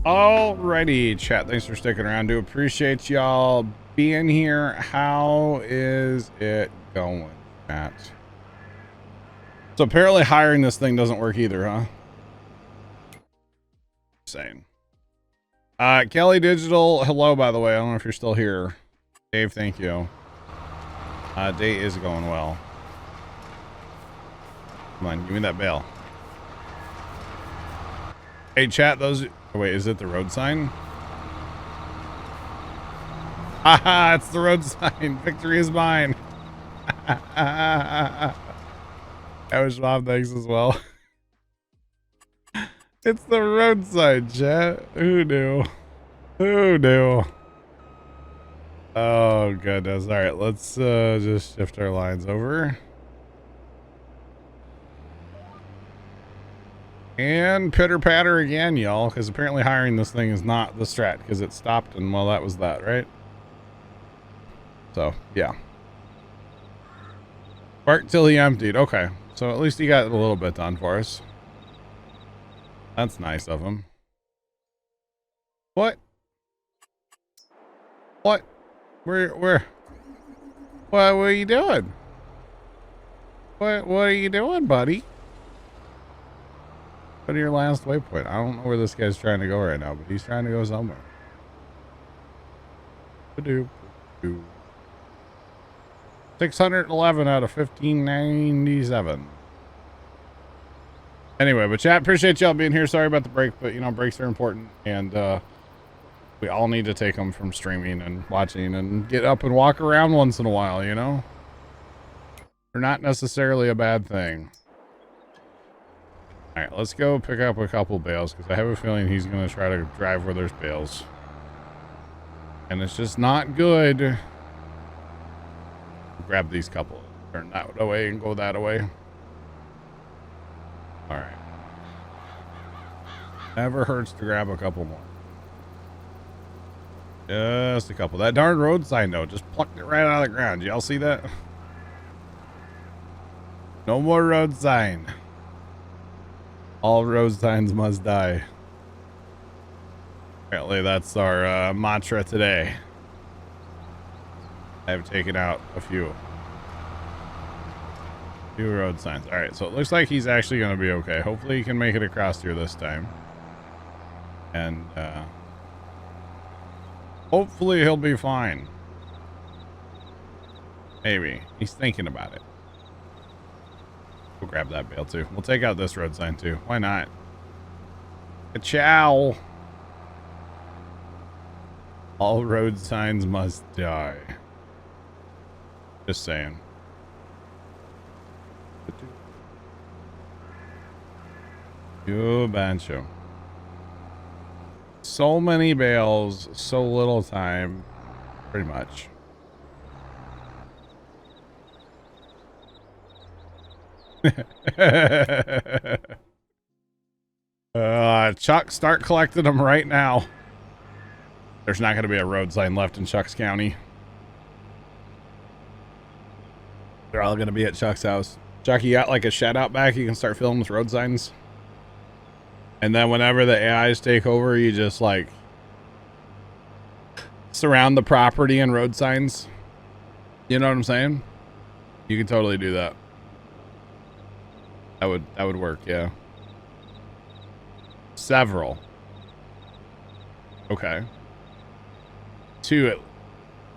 Alrighty, chat. Thanks for sticking around. Do appreciate y'all being here. How is it going, chat? So apparently hiring this thing doesn't work either, huh? Insane. Kelly Digital, hello, by the way. I don't know if you're still here. Dave, thank you. Day is going well. Come on, give me that bail. Hey, chat, those... Oh, wait, is it the road sign? Haha, it's the road sign. Victory is mine. I was Bob, thanks as well. It's the road sign, chat. Who knew? Who knew? Oh, goodness. All right, let's just shift our lines over. And pitter patter again, y'all, because apparently hiring this thing is not the strat, because it stopped, and well, that was that, right? So, yeah. Park till he emptied. Okay, so at least he got a little bit done for us. That's nice of him. What? What? What are you doing? What are you doing, buddy? Go to your last waypoint. I don't know where this guy's trying to go right now, but he's trying to go somewhere. 611 out of 1597. Anyway, but chat, appreciate y'all being here. Sorry about the break, but you know, breaks are important, and we all need to take them from streaming and watching and get up and walk around once in a while, you know? They're not necessarily a bad thing. All right, let's go pick up a couple bales, because I have a feeling he's going to try to drive where there's bales. And it's just not good. Grab these couple. Turn that away and go that way. All right. Never hurts to grab a couple more. Just a couple. That darn road sign, though, just plucked it right out of the ground. Y'all see that? No more road sign. All road signs must die. Apparently that's our mantra today. I've taken out a few road signs. All right, so it looks like he's actually going to be okay. Hopefully he can make it across here this time. And hopefully he'll be fine. Maybe. He's thinking about it. We'll grab that bale too. We'll take out this road sign too. Why not? Ciao. All road signs must die. Just saying. You bancho. So many bales, so little time. Pretty much. Chuck, start collecting them right now. There's not going to be a road sign left in Chuck's County. They're all going to be at Chuck's house. Chuck, you got like a shed out back you can start filling with road signs? And then whenever the AIs take over, you just like surround the property and road signs. You know what I'm saying? You can totally do that. That would work, yeah. Several. Okay. 2.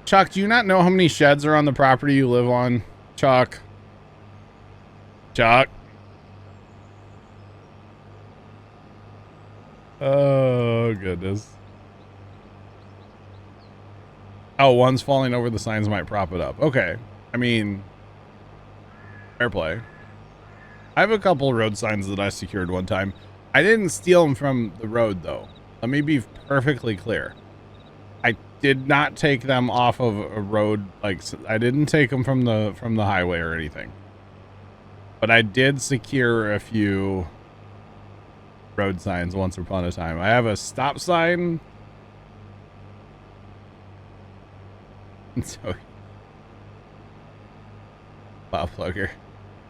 Chuck, do you not know how many sheds are on the property you live on? Chuck. Chuck. Oh, goodness. Oh, one's falling over the signs might prop it up. Okay. I mean, fair play. I have a couple road signs that I secured one time. I didn't steal them from the road, though. Let me be perfectly clear. I did not take them off of a road. Like, I didn't take them from the highway or anything. But I did secure a few road signs once upon a time. I have a stop sign. So, wow, plugger.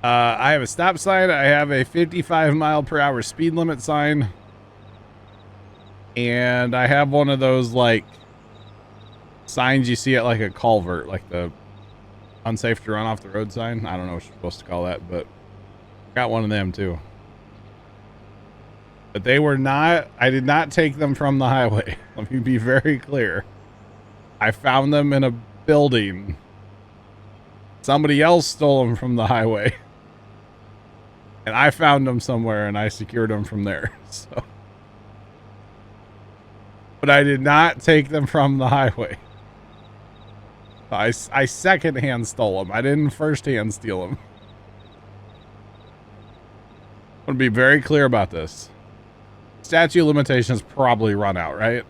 I have a stop sign. I have a 55 mile per hour speed limit sign. And I have one of those like signs you see at like a culvert, like the unsafe to run off the road sign. I don't know what you're supposed to call that, but got one of them too. But they were not, I did not take them from the highway. Let me be very clear. I found them in a building. Somebody else stole them from the highway. And I found them somewhere and I secured them from there. So, but I did not take them from the highway. I secondhand stole them. I didn't firsthand steal them. I want to be very clear about this. Statute of limitations probably run out, right?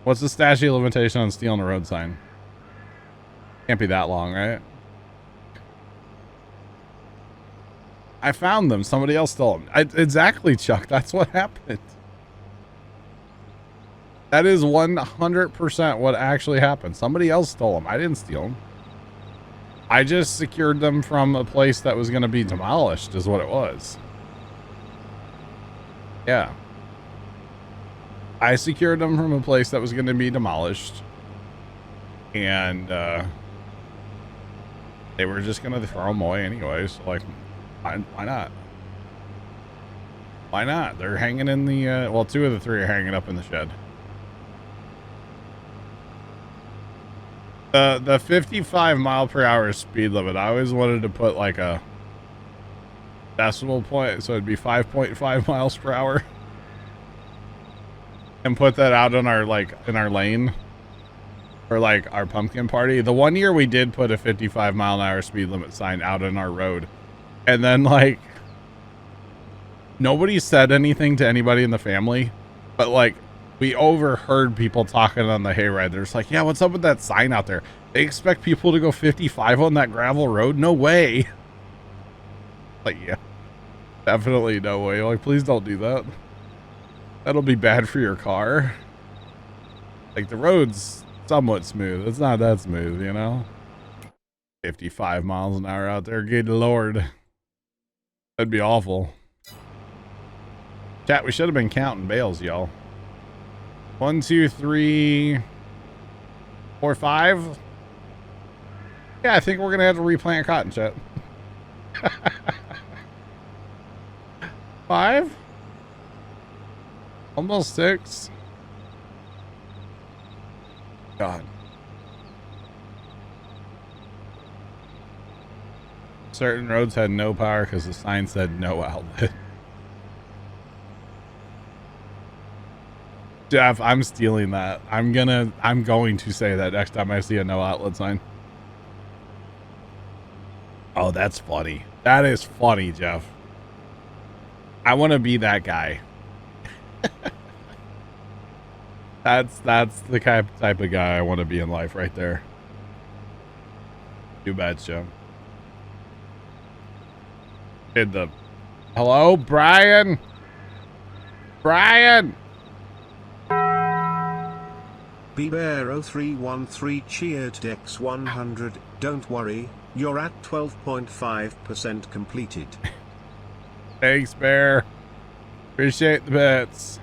What's the statute of limitation on stealing a road sign? Can't be that long, right? I found them. Somebody else stole them. Exactly, Chuck. That's what happened. That is 100% what actually happened. Somebody else stole them. I didn't steal them. I just secured them from a place that was going to be demolished is what it was. Yeah. I secured them from a place that was going to be demolished. And they were just going to throw them away anyways. So like, why not? Why not? They're hanging in the, well, 2 of the 3 are hanging up in the shed. The 55 mile per hour speed limit, I always wanted to put like a decimal point, so it'd be 5.5 miles per hour. And put that out on our, like, in our lane. For like our pumpkin party. The one year we did put a 55 mile an hour speed limit sign out on our road. And then like, nobody said anything to anybody in the family, but like, we overheard people talking on the hayride. They're just like, yeah, what's up with that sign out there? They expect people to go 55 on that gravel road? No way. Like, yeah, definitely no way. Like, please don't do that. That'll be bad for your car. Like, the road's somewhat smooth. It's not that smooth, you know? 55 miles an hour out there. Good Lord. That'd be awful. Chat, we should have been counting bales, y'all. 1, 2, 3, 4, 5. Yeah, I think we're gonna have to replant cotton, chat. 5, almost 6. God. Certain roads had no power because the sign said no outlet. Jeff, I'm stealing that. I'm going to say that next time I see a no outlet sign. Oh, that's funny. That is funny, Jeff. I want to be that guy. That's the type of guy I want to be in life right there. You betcha. Hello, Brian? Brian! Bear0313 cheered X100. Don't worry, you're at 12.5% completed. Thanks, Bear. Appreciate the bits.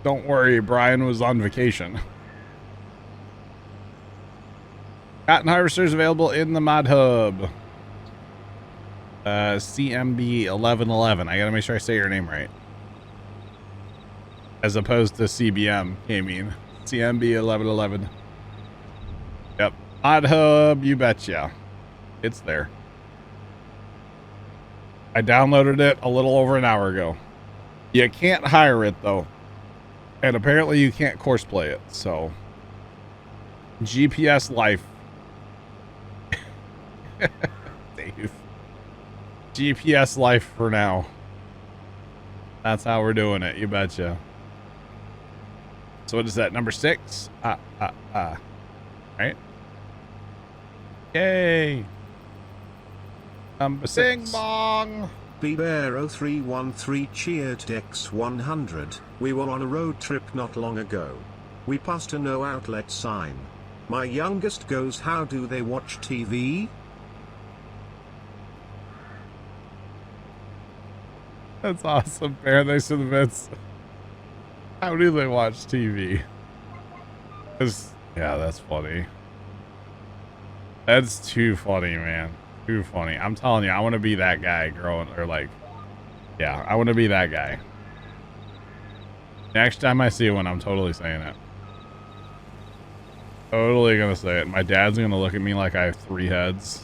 Don't worry, Brian was on vacation. Cotton harvesters available in the mod hub. CMB 1111. I gotta make sure I say your name right. As opposed to CBM, I mean. CMB 1111. Yep. Mod hub, you betcha. It's there. I downloaded it a little over an hour ago. You can't hire it though. And apparently you can't course play it, so. GPS life. Dave. GPS life for now. That's how we're doing it, you betcha. So what is that, number 6? Right? Yay! Number 6. Bing bong! Bear0313 cheered X100. We were on a road trip not long ago. We passed a no outlet sign. My youngest goes, how do they watch TV? That's awesome, Bear. Thanks for the bits. How do they watch TV? Yeah, that's funny. That's too funny, man. Too funny. I'm telling you, I want to be that guy growing, or like, yeah, I want to be that guy. Next time I see one, I'm totally saying it. Totally gonna say it. My dad's gonna look at me like I have 3 heads.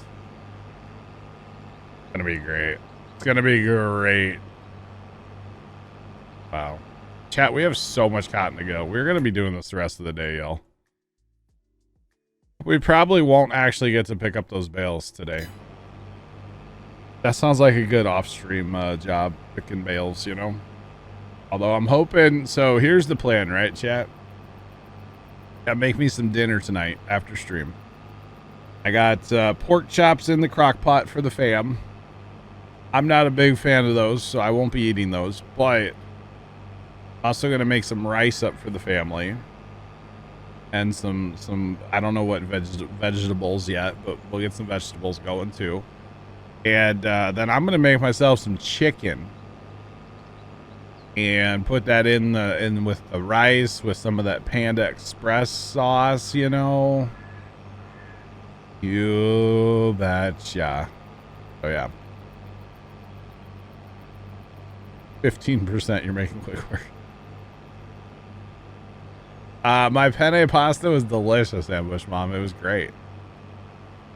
It's gonna be great. It's gonna be great. Wow. Chat, we have so much cotton to go. We're gonna be doing this the rest of the day, y'all. We probably won't actually get to pick up those bales today. That sounds like a good off-stream job, picking bales, you know? Although I'm hoping... So here's the plan, right, chat? Gotta make me some dinner tonight after stream. I got pork chops in the crock pot for the fam. I'm not a big fan of those, so I won't be eating those. But also gonna make some rice up for the family. And some I don't know what vegetables yet, but we'll get some vegetables going too. And then I'm gonna make myself some chicken and put that in with the rice with some of that Panda Express sauce, you know. You betcha. Oh yeah. 15% you're making quick work. My penne pasta was delicious, Ambush Mom. It was great.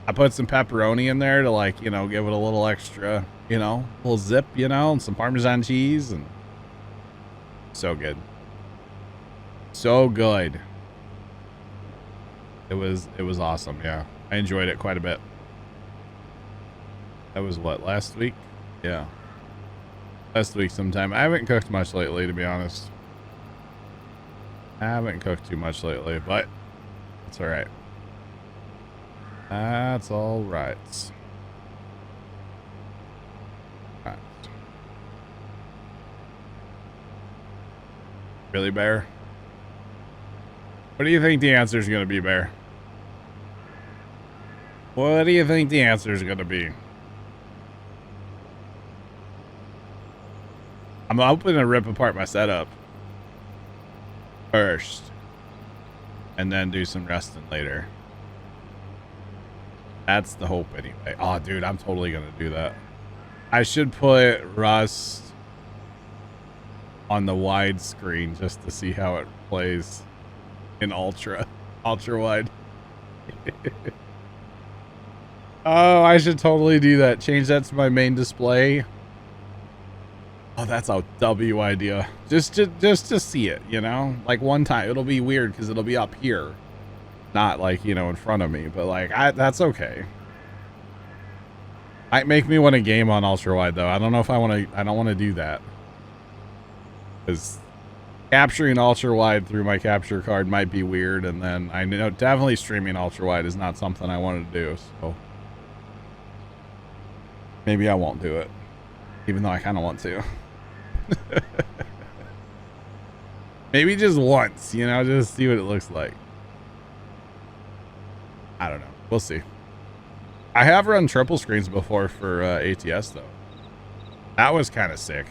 I put some pepperoni in there to, like, you know, give it a little extra, you know, little zip, you know, and some Parmesan cheese, and so good. So good. It was awesome, yeah. I enjoyed it quite a bit. That was what, last week? Yeah. Last week sometime. I haven't cooked much lately, to be honest. I haven't cooked too much lately, but it's all right. That's all right. Right. Really, Bear? What do you think the answer is going to be, Bear? What do you think the answer is going to be? I'm hoping to rip apart my setup first and then do some resting later. That's the hope anyway. Oh, dude, I'm totally going to do that. I should put Rust on the wide screen just to see how it plays in ultra wide. Oh, I should totally do that. Change that to my main display. Oh, that's a W idea. Just to see it, you know? Like one time. It'll be weird because it'll be up here. Not like, you know, in front of me. But like, that's okay. Might make me want to game on ultra wide though. I don't know if I don't want to do that. Because capturing ultra wide through my capture card might be weird. And then I know definitely streaming ultra wide is not something I wanted to do. So maybe I won't do it. Even though I kind of want to. Maybe just once, you know, just see what it looks like. I don't know. We'll see. I have run triple screens before for ATS though. That was kind of sick.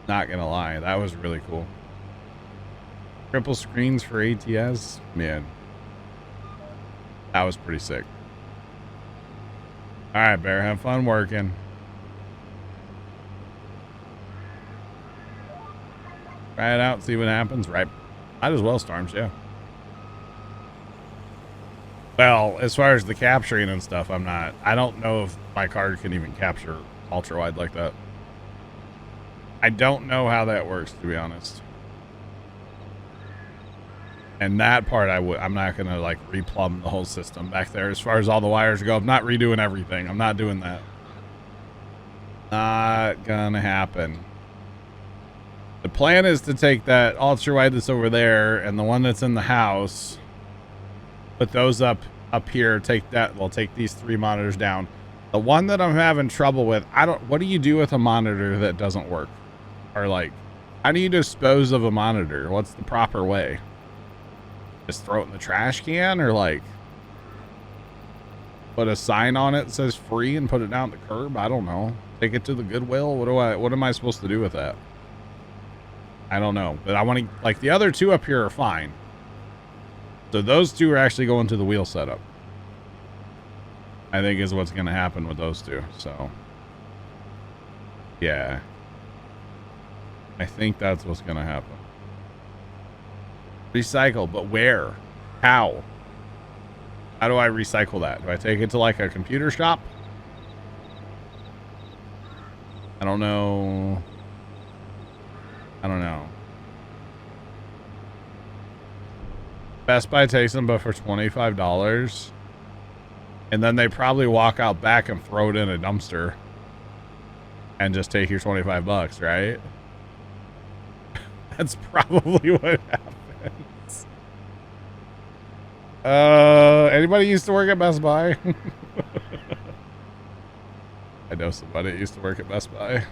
Not gonna lie, that was really cool. Triple screens for ATS, man. That was pretty sick. All right, Bear, have fun working. Try it out, see what happens. Right. Might as well, Storms, yeah. Well, as far as the capturing and stuff, I don't know if my card can even capture ultra wide like that. I don't know how that works, to be honest. And that part I'm not going to like replumb the whole system back there. As far as all the wires go, I'm not redoing everything. I'm not doing that. Not gonna happen. The plan is to take that ultra wide that's over there and the one that's in the house, put those up here, take these 3 monitors down. The one that I'm having trouble with, what do you do with a monitor that doesn't work? Or like, how do you dispose of a monitor? What's the proper way? Just throw it in the trash can, or like put a sign on it that says free and put it down the curb? I don't know. Take it to the Goodwill? What am I supposed to do with that? I don't know, but I want to, like, the other two up here are fine. So those two are actually going to the wheel setup. I think is what's going to happen with those two. So, yeah. I think that's what's going to happen. Recycle, but where? How? How do I recycle that? Do I take it to like a computer shop? I don't know. I don't know. Best Buy takes them, but for $25. And then they probably walk out back and throw it in a dumpster. And just take your 25 bucks, right? That's probably what happens. Anybody used to work at Best Buy? I know somebody that used to work at Best Buy.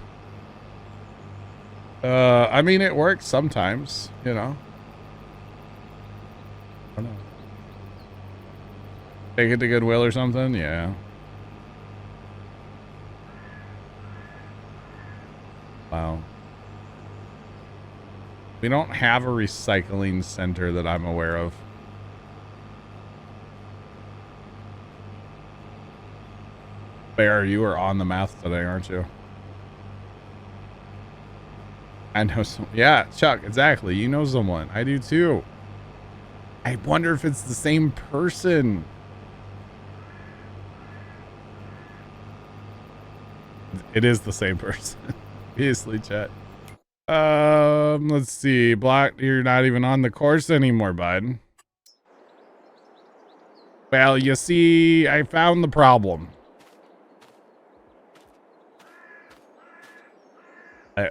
I mean, it works sometimes, you know. I don't know. Take it to Goodwill or something? Yeah. Wow. We don't have a recycling center that I'm aware of. Bear, you are on the math today, aren't you? I know some. Yeah, Chuck, exactly. You know someone. I do too. I wonder if it's the same person. It is the same person. Obviously, chat. Let's see. Block, you're not even on the course anymore, bud. Well, you see, I found the problem.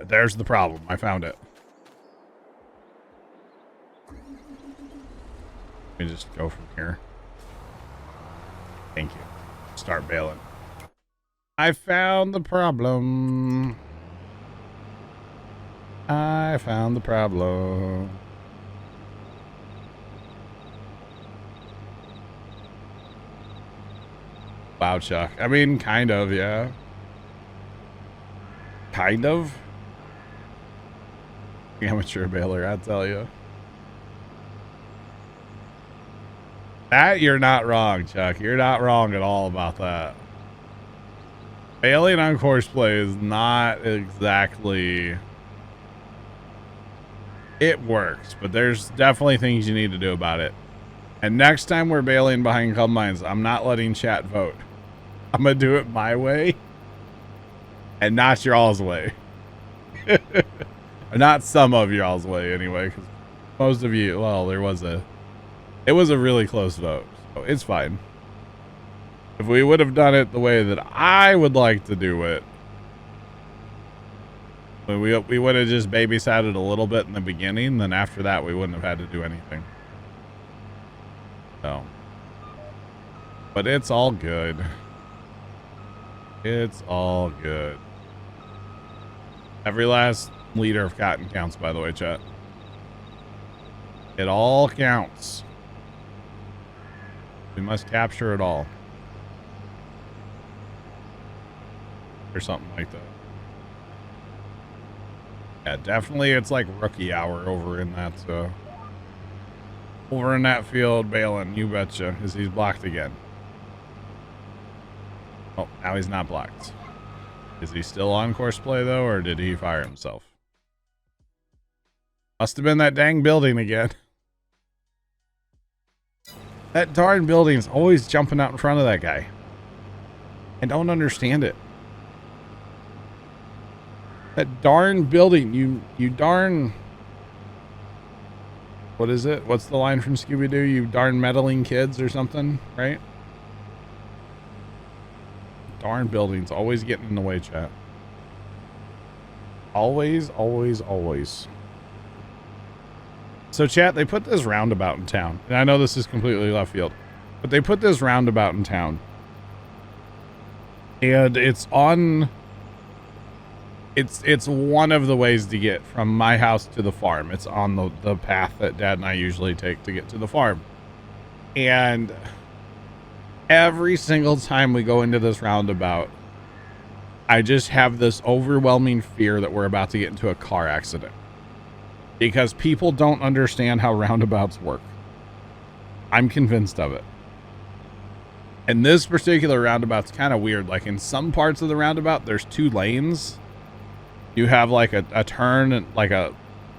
There's the problem. I found it. Let me just go from here. Thank you. Start bailing. I found the problem. I found the problem. Wow, Chuck. I mean, kind of, yeah. Kind of. Amateur bailer, I tell you. That you're not wrong, Chuck. You're not wrong at all about that. Bailing on course play is not exactly... It works, but there's definitely things you need to do about it. And next time we're bailing behind combines, I'm not letting chat vote. I'm going to do it my way and not your all's way. Not some of y'all's way anyway, because most of you, well, it was a really close vote, so it's fine. If we would have done it the way that I would like to do it, we would have just babysat it a little bit in the beginning, then after that we wouldn't have had to do anything. So, but it's all good. It's all good. Every last liter of cotton counts, by the way, chat. It all counts. We must capture it all. Or something like that. Yeah, definitely it's like rookie hour over in that field bailing, you betcha, because he's blocked again. Oh, now he's not blocked. Is he still on course play though, or did he fire himself? Must have been that dang building again. That darn building's always jumping out in front of that guy. I don't understand it. That darn building, you darn... What is it? What's the line from Scooby-Doo? You darn meddling kids or something, right? Darn building's always getting in the way, chat. Always, always, always. So, chat, they put this roundabout in town. And I know this is completely left field. But they put this roundabout in town. And it's on... It's one of the ways to get from my house to the farm. It's on the path that Dad and I usually take to get to the farm. And every single time we go into this roundabout, I just have this overwhelming fear that we're about to get into a car accident. because people don't understand how roundabouts work. I'm convinced of it. And this particular roundabout's kind of weird. Like in some parts of the roundabout, there's 2 lanes. You have like a turn, like a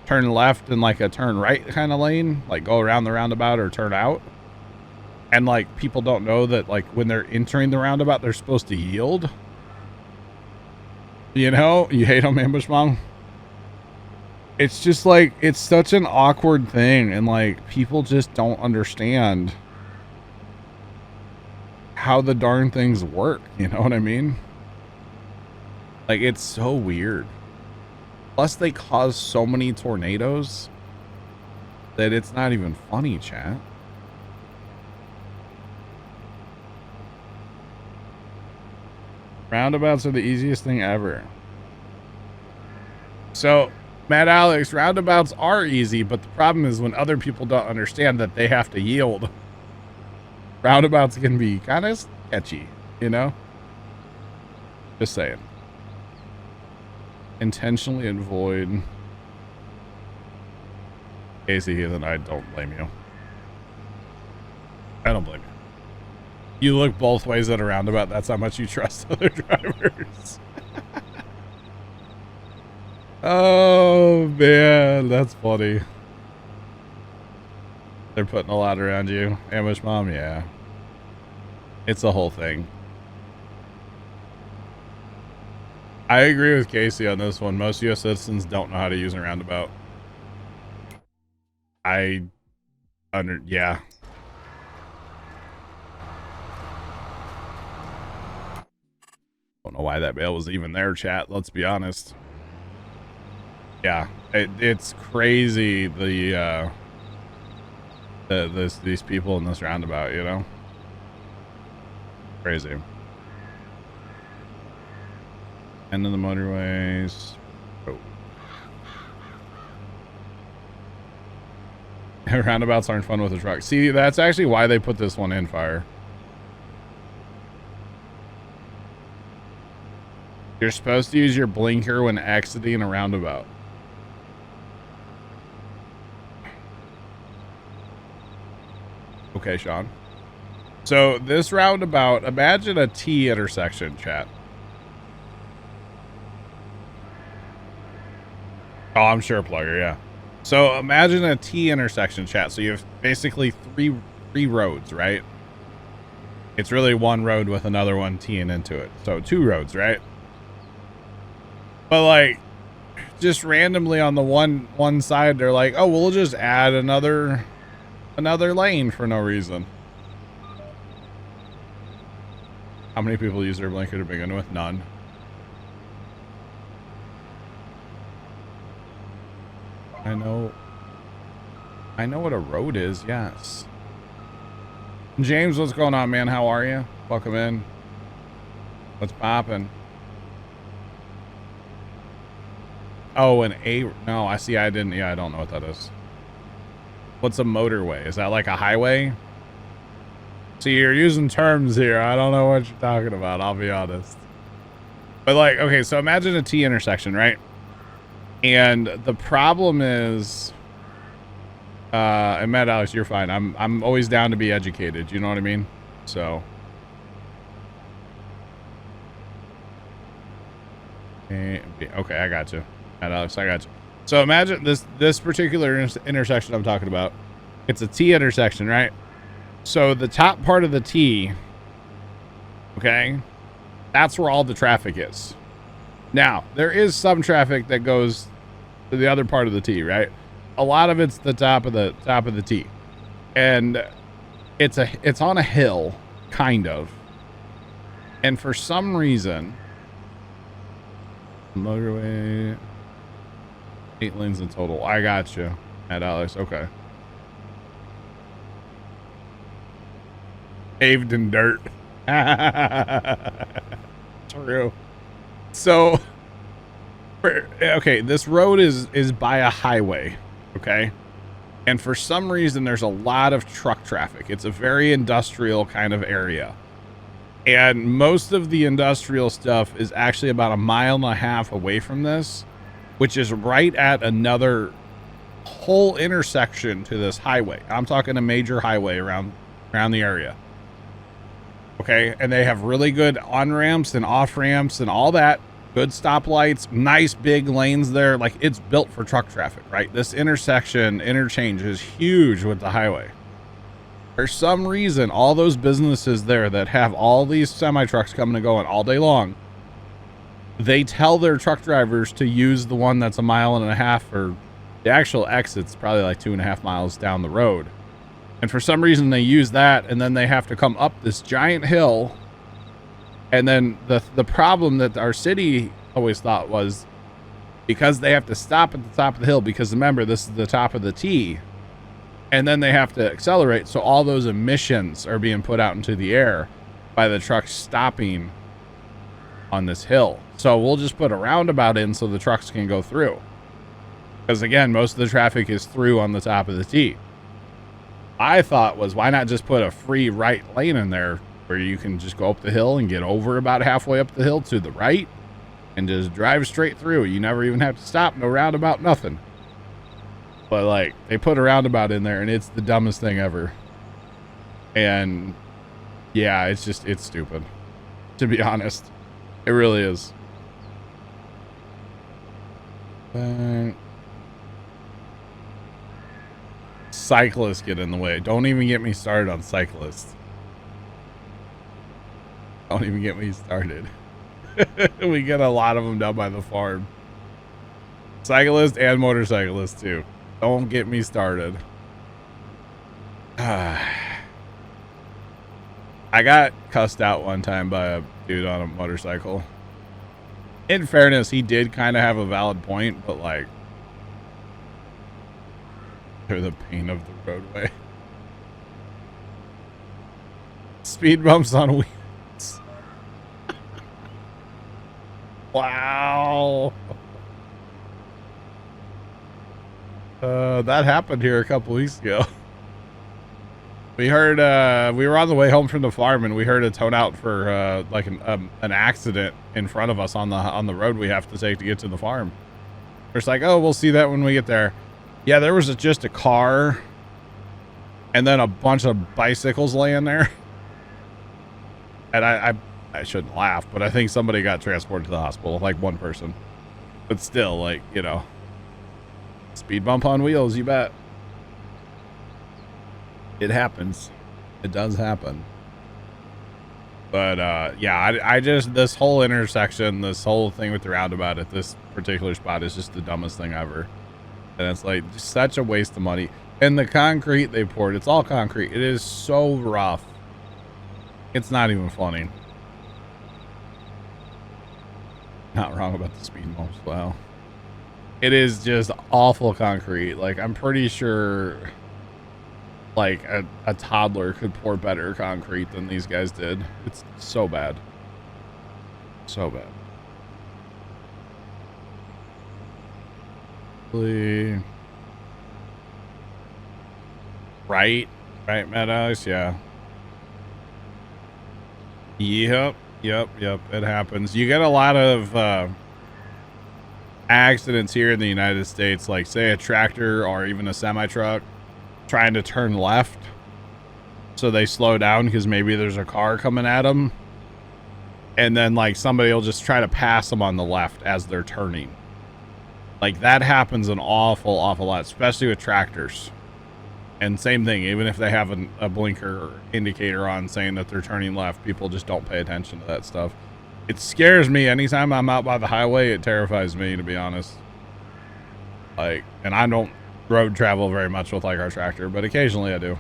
turn left and like a turn right kind of lane, like go around the roundabout or turn out. And like people don't know that like when they're entering the roundabout, they're supposed to yield. You know, you hate them, Ambush Mom. It's just like, it's such an awkward thing. And like people just don't understand how the darn things work. You know what I mean? Like it's so weird. Plus they cause so many tornadoes that it's not even funny, chat. Roundabouts are the easiest thing ever. So, Matt Alex, roundabouts are easy, but the problem is when other people don't understand that they have to yield. Roundabouts can be kind of sketchy, you know? Just saying. Intentionally avoid. Casey Heathen, I don't blame you. I don't blame you. You look both ways at a roundabout. That's how much you trust other drivers. Oh, man. That's funny. They're putting a lot around you. Ambush Mom, yeah. It's a whole thing. I agree with Casey on this one. Most U.S. citizens don't know how to use a roundabout. Yeah. Don't know why that bail was even there, chat. Let's be honest. Yeah, it's crazy. These people in this roundabout, you know, crazy. End of the motorways. Oh. Roundabouts aren't fun with a truck. See, that's actually why they put this one in, Fire. You're supposed to use your blinker when exiting a roundabout. Okay, Sean. So this roundabout, imagine a T intersection, chat. Oh, I'm sure, Plugger, yeah. So imagine a T intersection, chat. So you have basically three roads, right? It's really one road with another one teeing into it. So 2 roads, right? But like, just randomly on the one side, they're like, oh, we'll just add another lane for no reason. How many people use their blinker to begin with? None. I know what a road is, yes. James, what's going on, man? How are you? Welcome in. What's poppin'? Oh, no, I see. I don't know what that is. What's a motorway? Is that like a highway? See, you're using terms here. I don't know what you're talking about. I'll be honest. But like, okay, so imagine a T intersection, right? And the problem is, and Matt Alex, you're fine. I'm always down to be educated. You know what I mean? So. Okay, I got you. Matt Alex, I got you. So imagine this particular intersection I'm talking about. It's a T intersection, right? So the top part of the T, okay, that's where all the traffic is. Now, there is some traffic that goes to the other part of the T, right? A lot of it's the top of the T. And it's on a hill, kind of. And for some reason, motorway, 8 lanes in total. I got you, at Alex. Okay. Paved in dirt. True. So, okay, this road is by a highway, okay? And for some reason, there's a lot of truck traffic. It's a very industrial kind of area. And most of the industrial stuff is actually about 1.5 miles away from this, which is right at another whole intersection to this highway. I'm talking a major highway around the area. Okay, and they have really good on-ramps and off-ramps and all that. Good stoplights, nice big lanes there. Like, it's built for truck traffic, right? This interchange is huge with the highway. For some reason, all those businesses there that have all these semi-trucks coming and going all day long, they tell their truck drivers to use the one that's 1.5 miles, or the actual exit's probably like 2.5 miles down the road. And for some reason they use that, and then they have to come up this giant hill. And then the problem that our city always thought was, because they have to stop at the top of the hill, because remember, this is the top of the T, and then they have to accelerate. So all those emissions are being put out into the air by the trucks stopping on this hill. So we'll just put a roundabout in so the trucks can go through. Because again, most of the traffic is through on the top of the T. I thought was, why not just put a free right lane in there where you can just go up the hill and get over about halfway up the hill to the right and just drive straight through. You never even have to stop, no roundabout, nothing. But like, they put a roundabout in there and it's the dumbest thing ever. And yeah, it's stupid, to be honest. It really is. Cyclists get in the way. Don't even get me started on cyclists. Don't even get me started. We get a lot of them down by the farm. Cyclists and motorcyclists too. Don't get me started. I got cussed out one time by a dude on a motorcycle. In fairness, he did kind of have a valid point, but like, they're the pain of the roadway. Speed bumps on wheels. Wow. That happened here a couple weeks ago. We heard, we were on the way home from the farm and we heard a tone out for, like an accident in front of us on the road we have to take to get to the farm. We're just like, oh, we'll see that when we get there. Yeah, there was just a car and then a bunch of bicycles laying there. And I shouldn't laugh, but I think somebody got transported to the hospital, like one person. But still, like, you know, speed bump on wheels, you bet. It happens. It does happen. But yeah, I just, this whole intersection, this whole thing with the roundabout at this particular spot is just the dumbest thing ever. And it's like such a waste of money. And the concrete they poured, it's all concrete. It is so rough. It's not even funny. Not wrong about the speed bumps. Wow. It is just awful concrete. Like, I'm pretty sure like a toddler could pour better concrete than these guys did. It's so bad. So bad. Right, Meadows, yeah. Yep, it happens. You get a lot of accidents here in the United States, like say a tractor or even a semi-truck trying to turn left, so they slow down because maybe there's a car coming at them, and then like somebody will just try to pass them on the left as they're turning. Like, that happens an awful lot, especially with tractors. And same thing, even if they have a blinker indicator on saying that they're turning left, people just don't pay attention to that stuff. It scares me. Anytime I'm out by the highway, it terrifies me, to be honest. Like, and I don't road travel very much with like our tractor, but occasionally I do.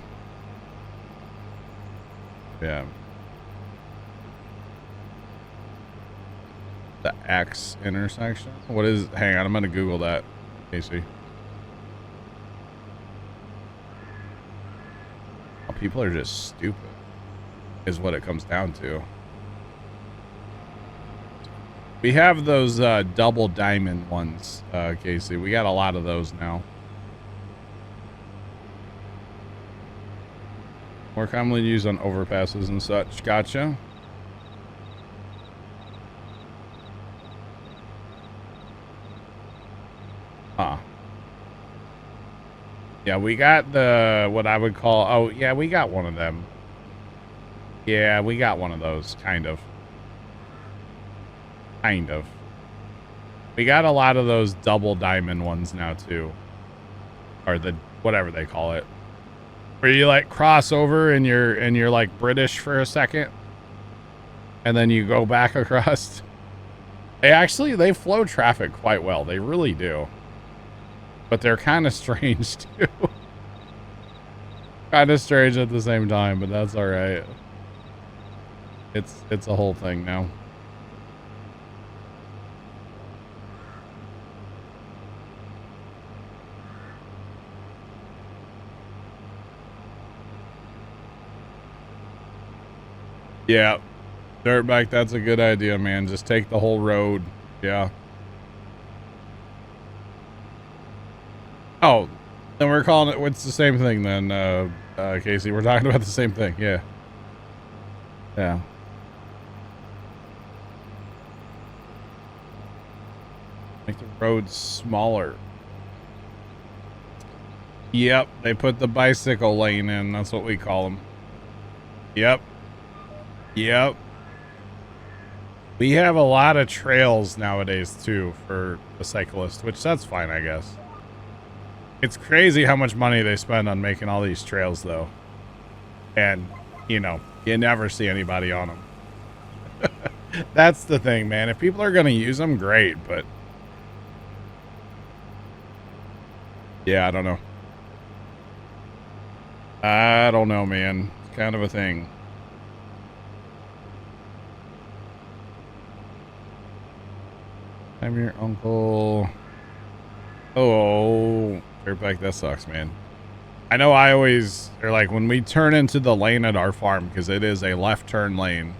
Yeah. The X intersection? What is, hang on, I'm gonna Google that, Casey. Oh, people are just stupid, is what it comes down to. We have those double diamond ones, Casey. We got a lot of those now. More commonly used on overpasses and such. Gotcha. Huh. Yeah, we got the, what I would call, oh, yeah, we got one of them. Yeah, we got one of those, kind of. Kind of. We got a lot of those double diamond ones now, too. Or the, whatever they call it. Where you, like, cross over and you're like, British for a second. And then you go back across. They flow traffic quite well. They really do. But they're kind of strange, too. Kind of strange at the same time, but that's all right. It's a whole thing now. Yeah. Dirtbag, that's a good idea, man. Just take the whole road. Yeah. Oh, then we're calling it, it's the same thing then, Casey. We're talking about the same thing. Yeah. Yeah. Make the roads smaller. Yep, they put the bicycle lane in. That's what we call them. Yep. Yep. We have a lot of trails nowadays, too, for the cyclist, which that's fine, I guess. It's crazy how much money they spend on making all these trails, though. And, you know, you never see anybody on them. That's the thing, man. If people are going to use them, great, but... yeah, I don't know. I don't know, man. It's kind of a thing. I'm your uncle. Oh, Dirtbag, that sucks, man. I know I always, or like when we turn into the lane at our farm, because it is a left turn lane.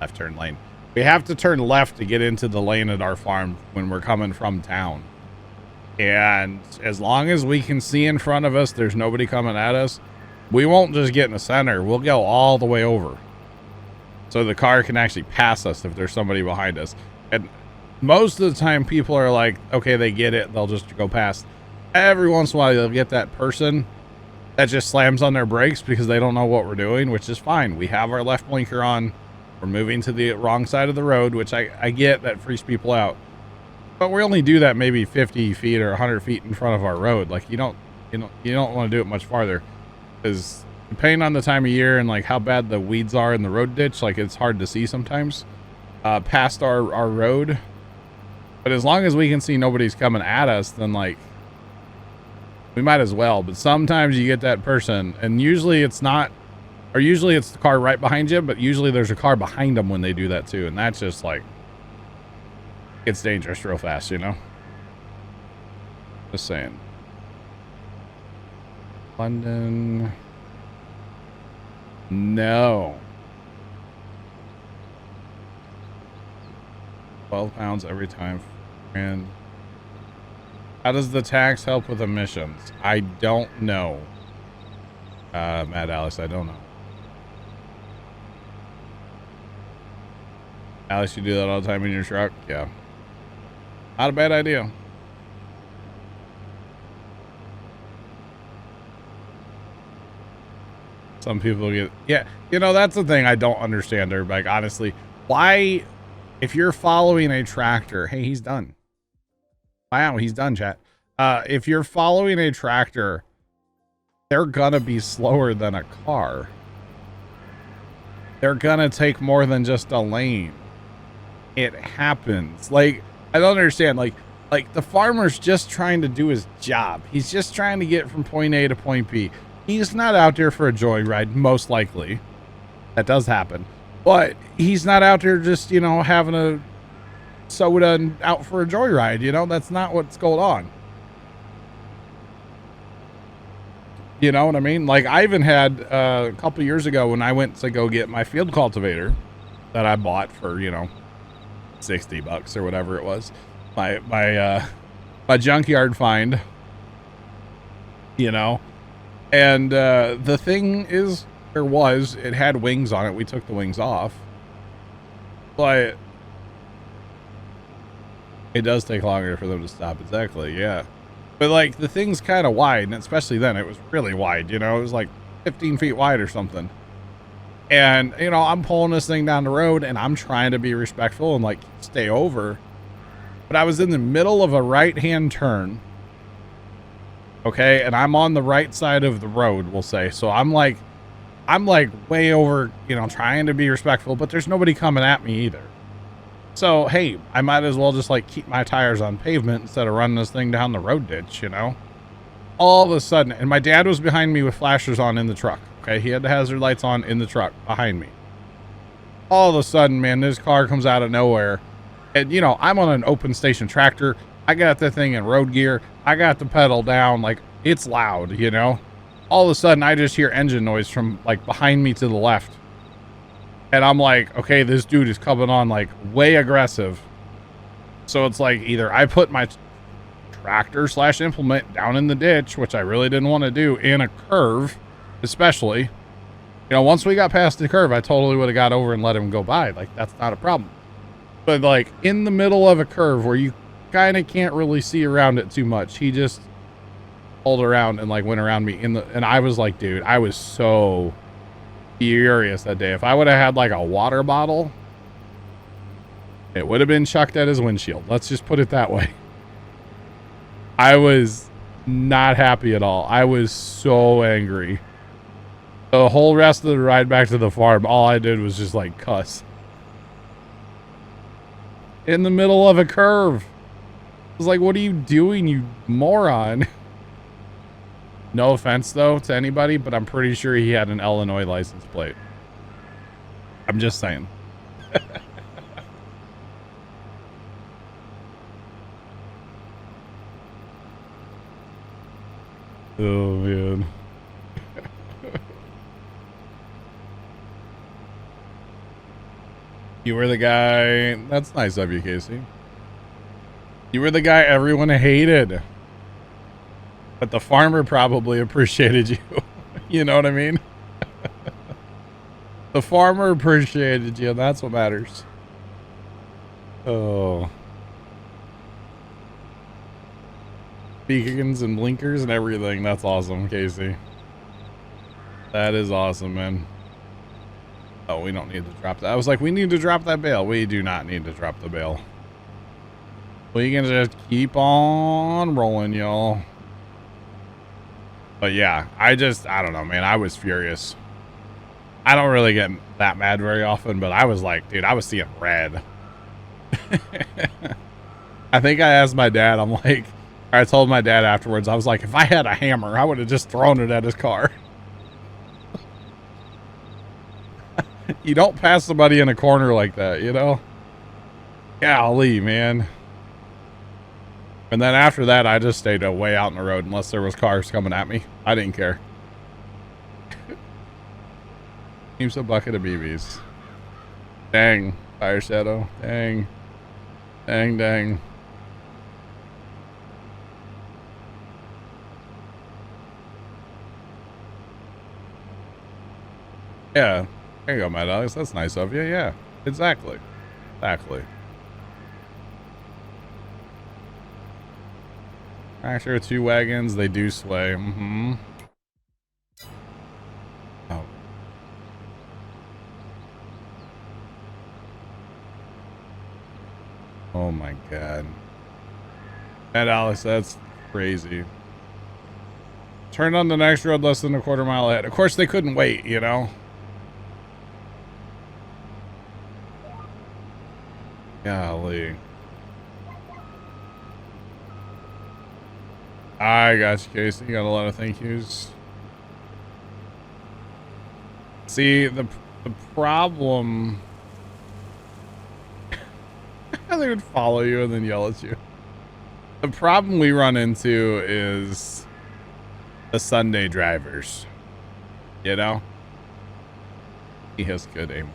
Left turn lane. We have to turn left to get into the lane at our farm when we're coming from town. And as long as we can see in front of us, there's nobody coming at us, we won't just get in the center. We'll go all the way over. So the car can actually pass us if there's somebody behind us. And most of the time people are like, okay, they get it. They'll just go past. Every once in a while you'll get that person that just slams on their brakes because they don't know what we're doing, which is fine. We have our left blinker on. We're moving to the wrong side of the road, which I get that freaks people out. But we only do that maybe 50 feet or 100 feet in front of our road. Like you don't want to do it much farther, because depending on the time of year and like how bad the weeds are in the road ditch, like it's hard to see sometimes past our road. But as long as we can see nobody's coming at us, then like we might as well. But sometimes you get that person, and usually it's not, or usually it's the car right behind you, but usually there's a car behind them when they do that too, and that's just like, it's dangerous real fast, you know? Just saying. London. No. 12 pounds every time. And how does the tax help with emissions? I don't know. Mad Alice, I don't know. Alice, you do that all the time in your truck? Yeah. Not a bad idea. Some people get, yeah, you know, that's the thing I don't understand, everybody. Honestly, why, if you're following a tractor, hey, he's done. Wow, he's done, chat. If you're following a tractor, they're gonna be slower than a car. They're gonna take more than just a lane. It happens. Like, I don't understand. Like the farmer's just trying to do his job. He's just trying to get from point A to point B. He's not out there for a joyride, most likely. That does happen. But he's not out there just, you know, having a soda and out for a joyride. You know, that's not what's going on. You know what I mean? Like, I even had a couple years ago when I went to go get my field cultivator that I bought for, you know, $60 or whatever it was. My junkyard find, you know. And the thing is, it had wings on it. We took the wings off. But it does take longer for them to stop. Exactly, yeah. But like the thing's kind of wide, and especially then it was really wide, you know, it was like 15 feet wide or something. And, you know, I'm pulling this thing down the road and I'm trying to be respectful and like stay over. But I was in the middle of a right-hand turn. Okay. And I'm on the right side of the road, we'll say. So I'm like way over, you know, trying to be respectful, but there's nobody coming at me either. So, hey, I might as well just like keep my tires on pavement instead of running this thing down the road ditch, you know? All of a sudden, and my dad was behind me with flashers on in the truck. Okay. He had the hazard lights on in the truck behind me. All of a sudden, man, this car comes out of nowhere. And, you know, I'm on an open station tractor. I got that thing in road gear. I got the pedal down. Like, it's loud, you know? All of a sudden, I just hear engine noise from, like, behind me to the left. And I'm like, okay, this dude is coming on, like, way aggressive. So it's like, either I put my tractor / implement down in the ditch, which I really didn't want to do, in a curve, especially. You know, once we got past the curve, I totally would have got over and let him go by. Like, that's not a problem. But, like, in the middle of a curve where you kind of can't really see around it too much, he just pulled around and, like, went around me and I was like, dude, I was so furious that day. If I would have had, like, a water bottle, it would have been chucked at his windshield. Let's just put it that way. I was not happy at all. I was so angry. The whole rest of the ride back to the farm, all I did was just, like, cuss. In the middle of a curve. I was like, what are you doing, you moron? No offense, though, to anybody, but I'm pretty sure he had an Illinois license plate. I'm just saying. Oh, man. You were the guy. That's nice of you, Casey. You were the guy everyone hated. But the farmer probably appreciated you. You know what I mean? The farmer appreciated you, and that's what matters. Oh. Beacons and blinkers and everything. That's awesome, Casey. That is awesome, man. Oh, we don't need to drop that. I was like, we need to drop that bale. We do not need to drop the bale. We can just keep on rolling, y'all. But yeah, I don't know, man. I was furious. I don't really get that mad very often, but I was like, dude, I was seeing red. I think I asked my dad, I told my dad afterwards, I was like, if I had a hammer, I would have just thrown it at his car. You don't pass somebody in a corner like that, you know? Golly, man. And then after that, I just stayed way out in the road unless there was cars coming at me. I didn't care. Seems a bucket of BBs. Dang, Fire Shadow. Dang. Dang, dang. Yeah. There you go, Matt Alex. That's nice of you. Yeah, exactly. Exactly. Actually, 2 wagons, they do sway. Mm-hmm. Oh. Oh my God. Matt Alex, that's crazy. Turn on the next road less than a quarter mile ahead. Of course, they couldn't wait, you know? Golly. I got you, Casey. You got a lot of thank yous. See, the problem... They would follow you and then yell at you. The problem we run into is the Sunday drivers. You know? He has good aim.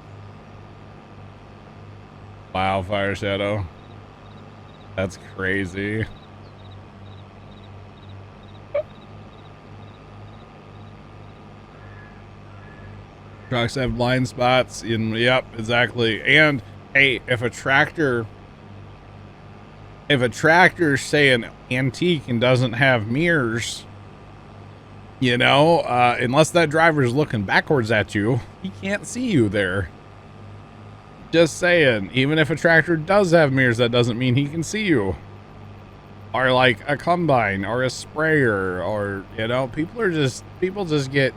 Wow, Fire Shadow. That's crazy. Trucks have blind spots. Yep, exactly. And hey, if a tractor if a tractor's say an antique and doesn't have mirrors, you know, unless that driver's looking backwards at you, he can't see you there. Just saying, even if a tractor does have mirrors, that doesn't mean he can see you. Or like a combine or a sprayer, or, you know, people just get,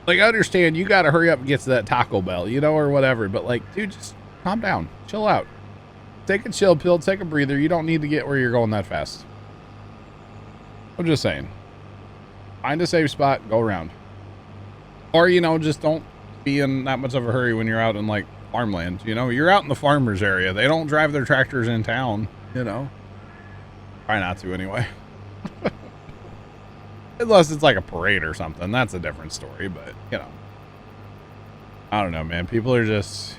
like, I understand you got to hurry up and get to that Taco Bell, you know, or whatever. But like, dude, just calm down, chill out, take a chill pill, take a breather. You don't need to get where you're going that fast. I'm just saying, find a safe spot, go around. Or, you know, just don't be in that much of a hurry when you're out in like farmland. You know, you're out in the farmers area. They don't drive their tractors in town, you know. Try not to anyway. Unless it's like a parade or something. That's a different story, but you know. I don't know, man. People just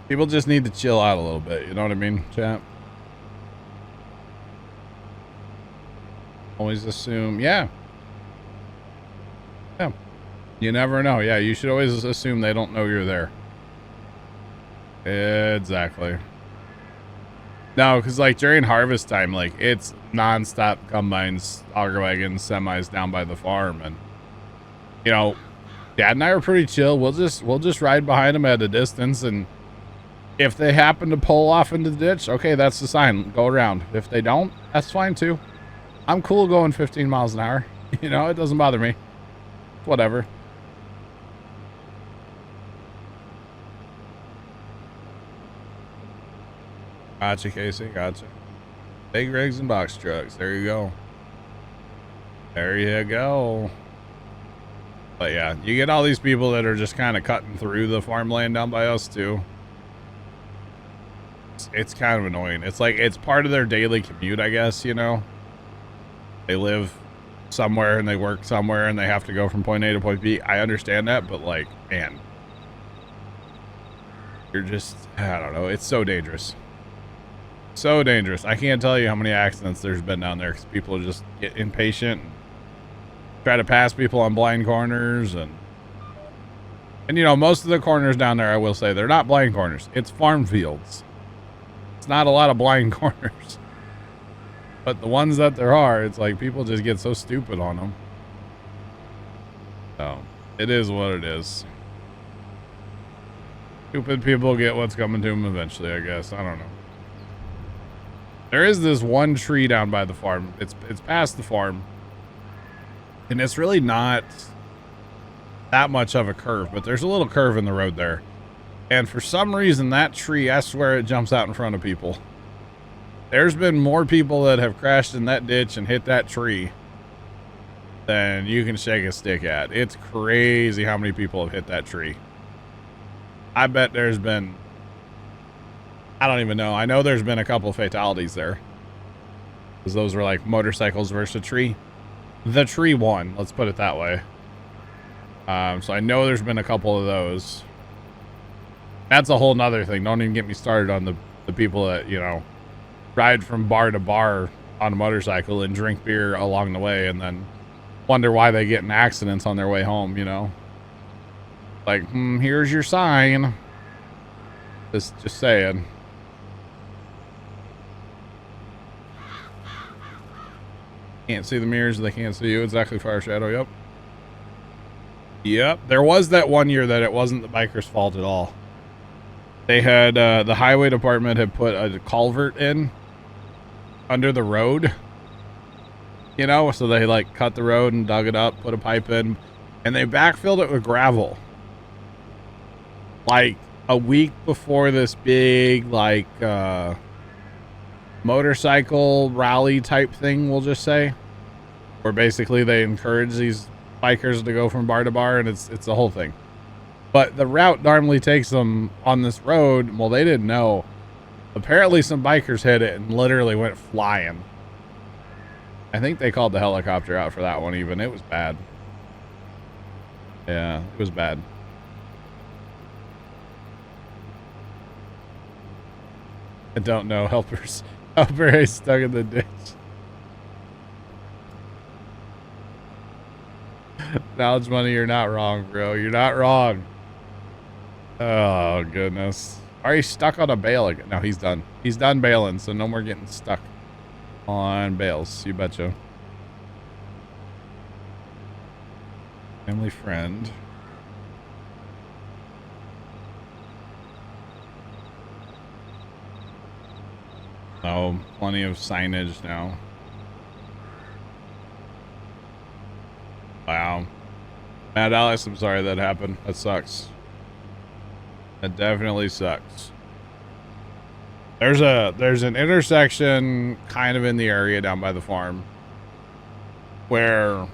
need to chill out a little bit, you know what I mean, chat? Always assume, yeah. Yeah. You never know. Yeah, you should always assume they don't know you're there. Exactly. No, because like during harvest time, like it's nonstop combines, auger wagons, semis down by the farm, and you know, Dad and I are pretty chill. We'll just ride behind them at a distance, and if they happen to pull off into the ditch, okay, that's the sign. Go around. If they don't, that's fine too. I'm cool going 15 miles an hour. You know, it doesn't bother me. Whatever. Gotcha, Casey. Gotcha. Big rigs and box trucks. There you go. There you go. But yeah, you get all these people that are just kind of cutting through the farmland down by us too. It's kind of annoying. It's like, it's part of their daily commute, I guess, you know. They live somewhere and they work somewhere and they have to go from point A to point B. I understand that, but like, man, you're just, I don't know. It's so dangerous. So dangerous. I can't tell you how many accidents there's been down there because people just get impatient and try to pass people on blind corners, and you know, most of the corners down there, I will say, they're not blind corners. It's farm fields. It's not a lot of blind corners. But the ones that there are, it's like people just get so stupid on them. So, it is what it is. Stupid people get what's coming to them eventually, I guess. I don't know. There is this one tree down by the farm. It's past the farm. And it's really not that much of a curve, but there's a little curve in the road there. And for some reason, that tree, I swear it jumps out in front of people. There's been more people that have crashed in that ditch and hit that tree than you can shake a stick at. It's crazy how many people have hit that tree. I bet there's been, I don't even know. I know there's been a couple of fatalities there, because those were like motorcycles versus a tree. The tree won, let's put it that way. So I know there's been a couple of those. That's a whole nother thing. Don't even get me started on the people that, you know, ride from bar to bar on a motorcycle and drink beer along the way and then wonder why they get in accidents on their way home, you know. Like, here's your sign. Just saying. Can't see the mirrors, they can't see you. Exactly, Fire Shadow. Yep. Yep. There was that one year that it wasn't the bikers' fault at all. They had, the highway department had put a culvert in under the road. You know, so they like cut the road and dug it up, put a pipe in, and they backfilled it with gravel. Like a week before this big, like, motorcycle rally type thing, we'll just say, where basically they encourage these bikers to go from bar to bar, and it's the whole thing. But the route normally takes them on this road. Well, they didn't know. Apparently some bikers hit it and literally went flying. I think they called the helicopter out for that one even. It was bad. Yeah, it was bad. I don't know. Helper is stuck in the ditch. Knowledge money, you're not wrong, bro. You're not wrong. Oh, goodness. Are you stuck on a bale again? No, he's done. He's done bailing, so no more getting stuck on bales. You betcha. Family friend. Oh, plenty of signage now. Wow. Mad Alex, I'm sorry that happened. That sucks. That definitely sucks. There's an intersection kind of in the area down by the farm where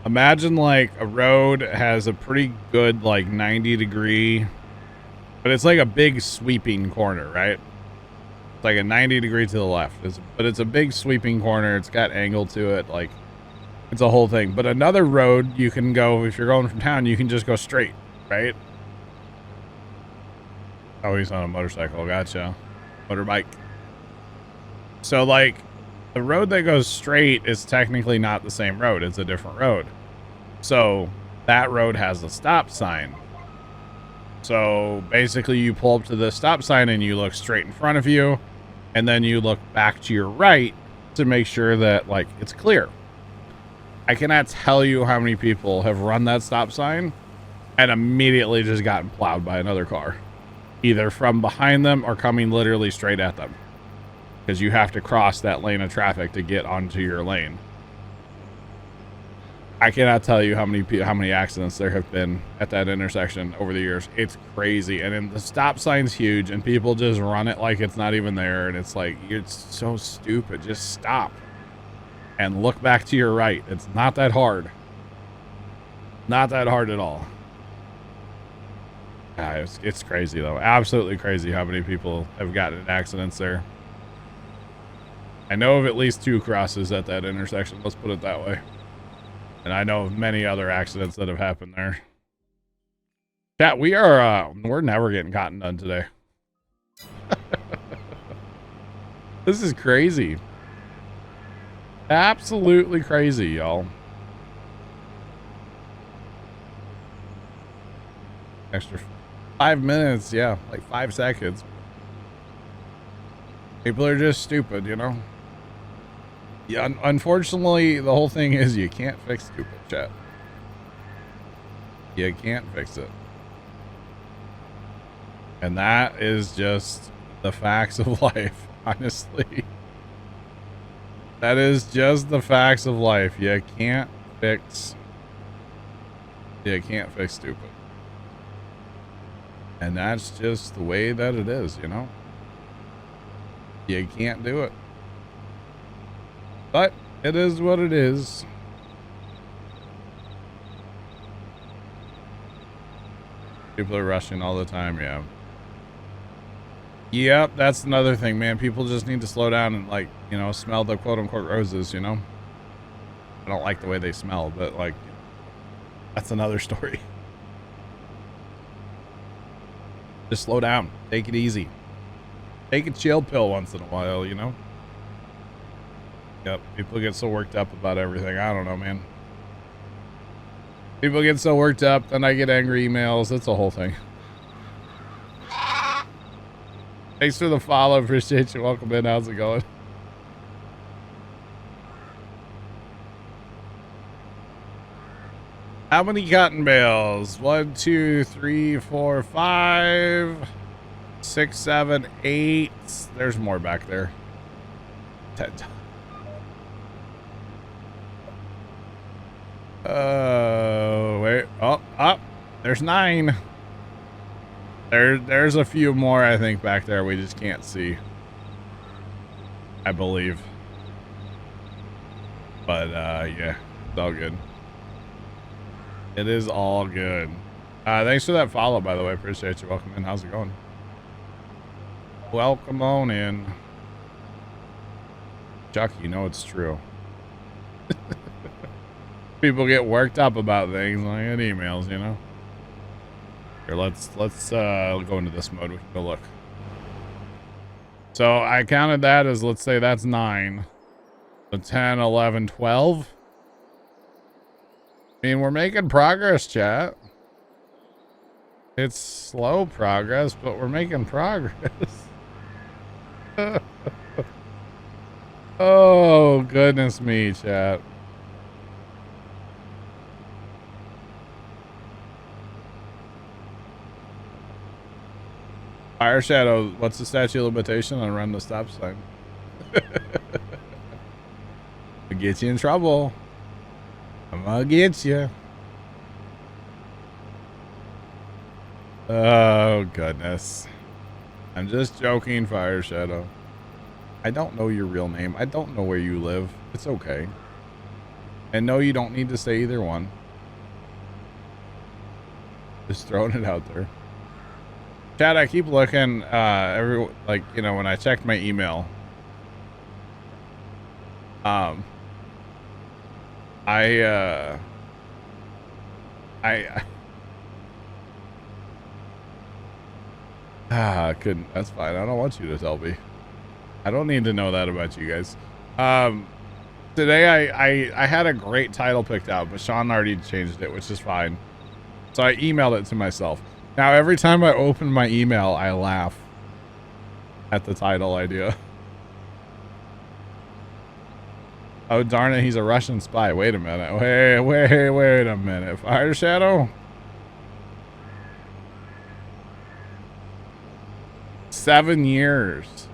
imagine like a road has a pretty good like 90-degree, but it's like a big sweeping corner, right? It's like a 90-degree to the left. But it's a big sweeping corner. It's got angle to it. Like it's a whole thing. But another road you can go, if you're going from town, you can just go straight, right? Oh, he's on a motorcycle. Gotcha. Motorbike. So like the road that goes straight is technically not the same road. It's a different road. So that road has a stop sign. So basically you pull up to the stop sign and you look straight in front of you. And then you look back to your right to make sure that like it's clear. I cannot tell you how many people have run that stop sign and immediately just gotten plowed by another car. Either from behind them or coming literally straight at them. Because you have to cross that lane of traffic to get onto your lane. I cannot tell you how many accidents there have been at that intersection over the years. It's crazy. And then the stop sign's huge and people just run it like it's not even there. And it's like, it's so stupid. Just stop and look back to your right. It's not that hard. Not that hard at all. It's crazy though. Absolutely crazy how many people have gotten in accidents there. I know of at least 2 crosses at that intersection. Let's put it that way. And I know of many other accidents that have happened there. Chat, we're never getting cotton done today. This is crazy. Absolutely crazy, y'all. Extra 5 minutes, yeah, like 5 seconds. People are just stupid, you know? Yeah, unfortunately, the whole thing is you can't fix stupid, chat. You can't fix it. And that is just the facts of life, honestly. That is just the facts of life. You can't fix stupid. And that's just the way that it is, you know? You can't do it. But it is what it is. People are rushing all the time, yeah. Yep, that's another thing, man. People just need to slow down and, like, you know, smell the quote-unquote roses, you know? I don't like the way they smell, but, like, that's another story. Just slow down. Take it easy. Take a chill pill once in a while, you know? Yep, people get so worked up about everything. I don't know, man. People get so worked up, then I get angry emails. It's a whole thing. Thanks for the follow. Appreciate you. Welcome in. How's it going? How many cotton bales? 1, 2, 3, 4, 5, 6, 7, 8. There's more back there. 10. Wait. Oh, up. There's 9. There's a few more, I think, back there we just can't see. I believe. But, yeah. It's all good. It is all good. Thanks for that follow, by the way. Appreciate you. Welcome in. How's it going? Welcome on in. Chuck, you know it's true. People get worked up about things like in emails, you know? Here, let's go into this mode. We can go look. So I counted that as, let's say that's 9. So 10, 11, 12. I mean, we're making progress, chat. It's slow progress, but we're making progress. Oh, goodness me, chat. Fire Shadow, what's the statute of limitation on run the stop sign? I'll get you in trouble. I'm gonna get you. Oh, goodness. I'm just joking, Fire Shadow. I don't know your real name. I don't know where you live. It's okay. And no, you don't need to say either one. Just throwing it out there. Chad, I keep looking, when I checked my email. I couldn't. That's fine. I don't want you to tell me. I don't need to know that about you guys. Today I had a great title picked out, but Sean already changed it, which is fine. So I emailed it to myself. Now every time I open my email, I laugh at the title idea. Oh darn it, he's a Russian spy. Wait a minute. Wait a minute. Fire Shadow? 7 years.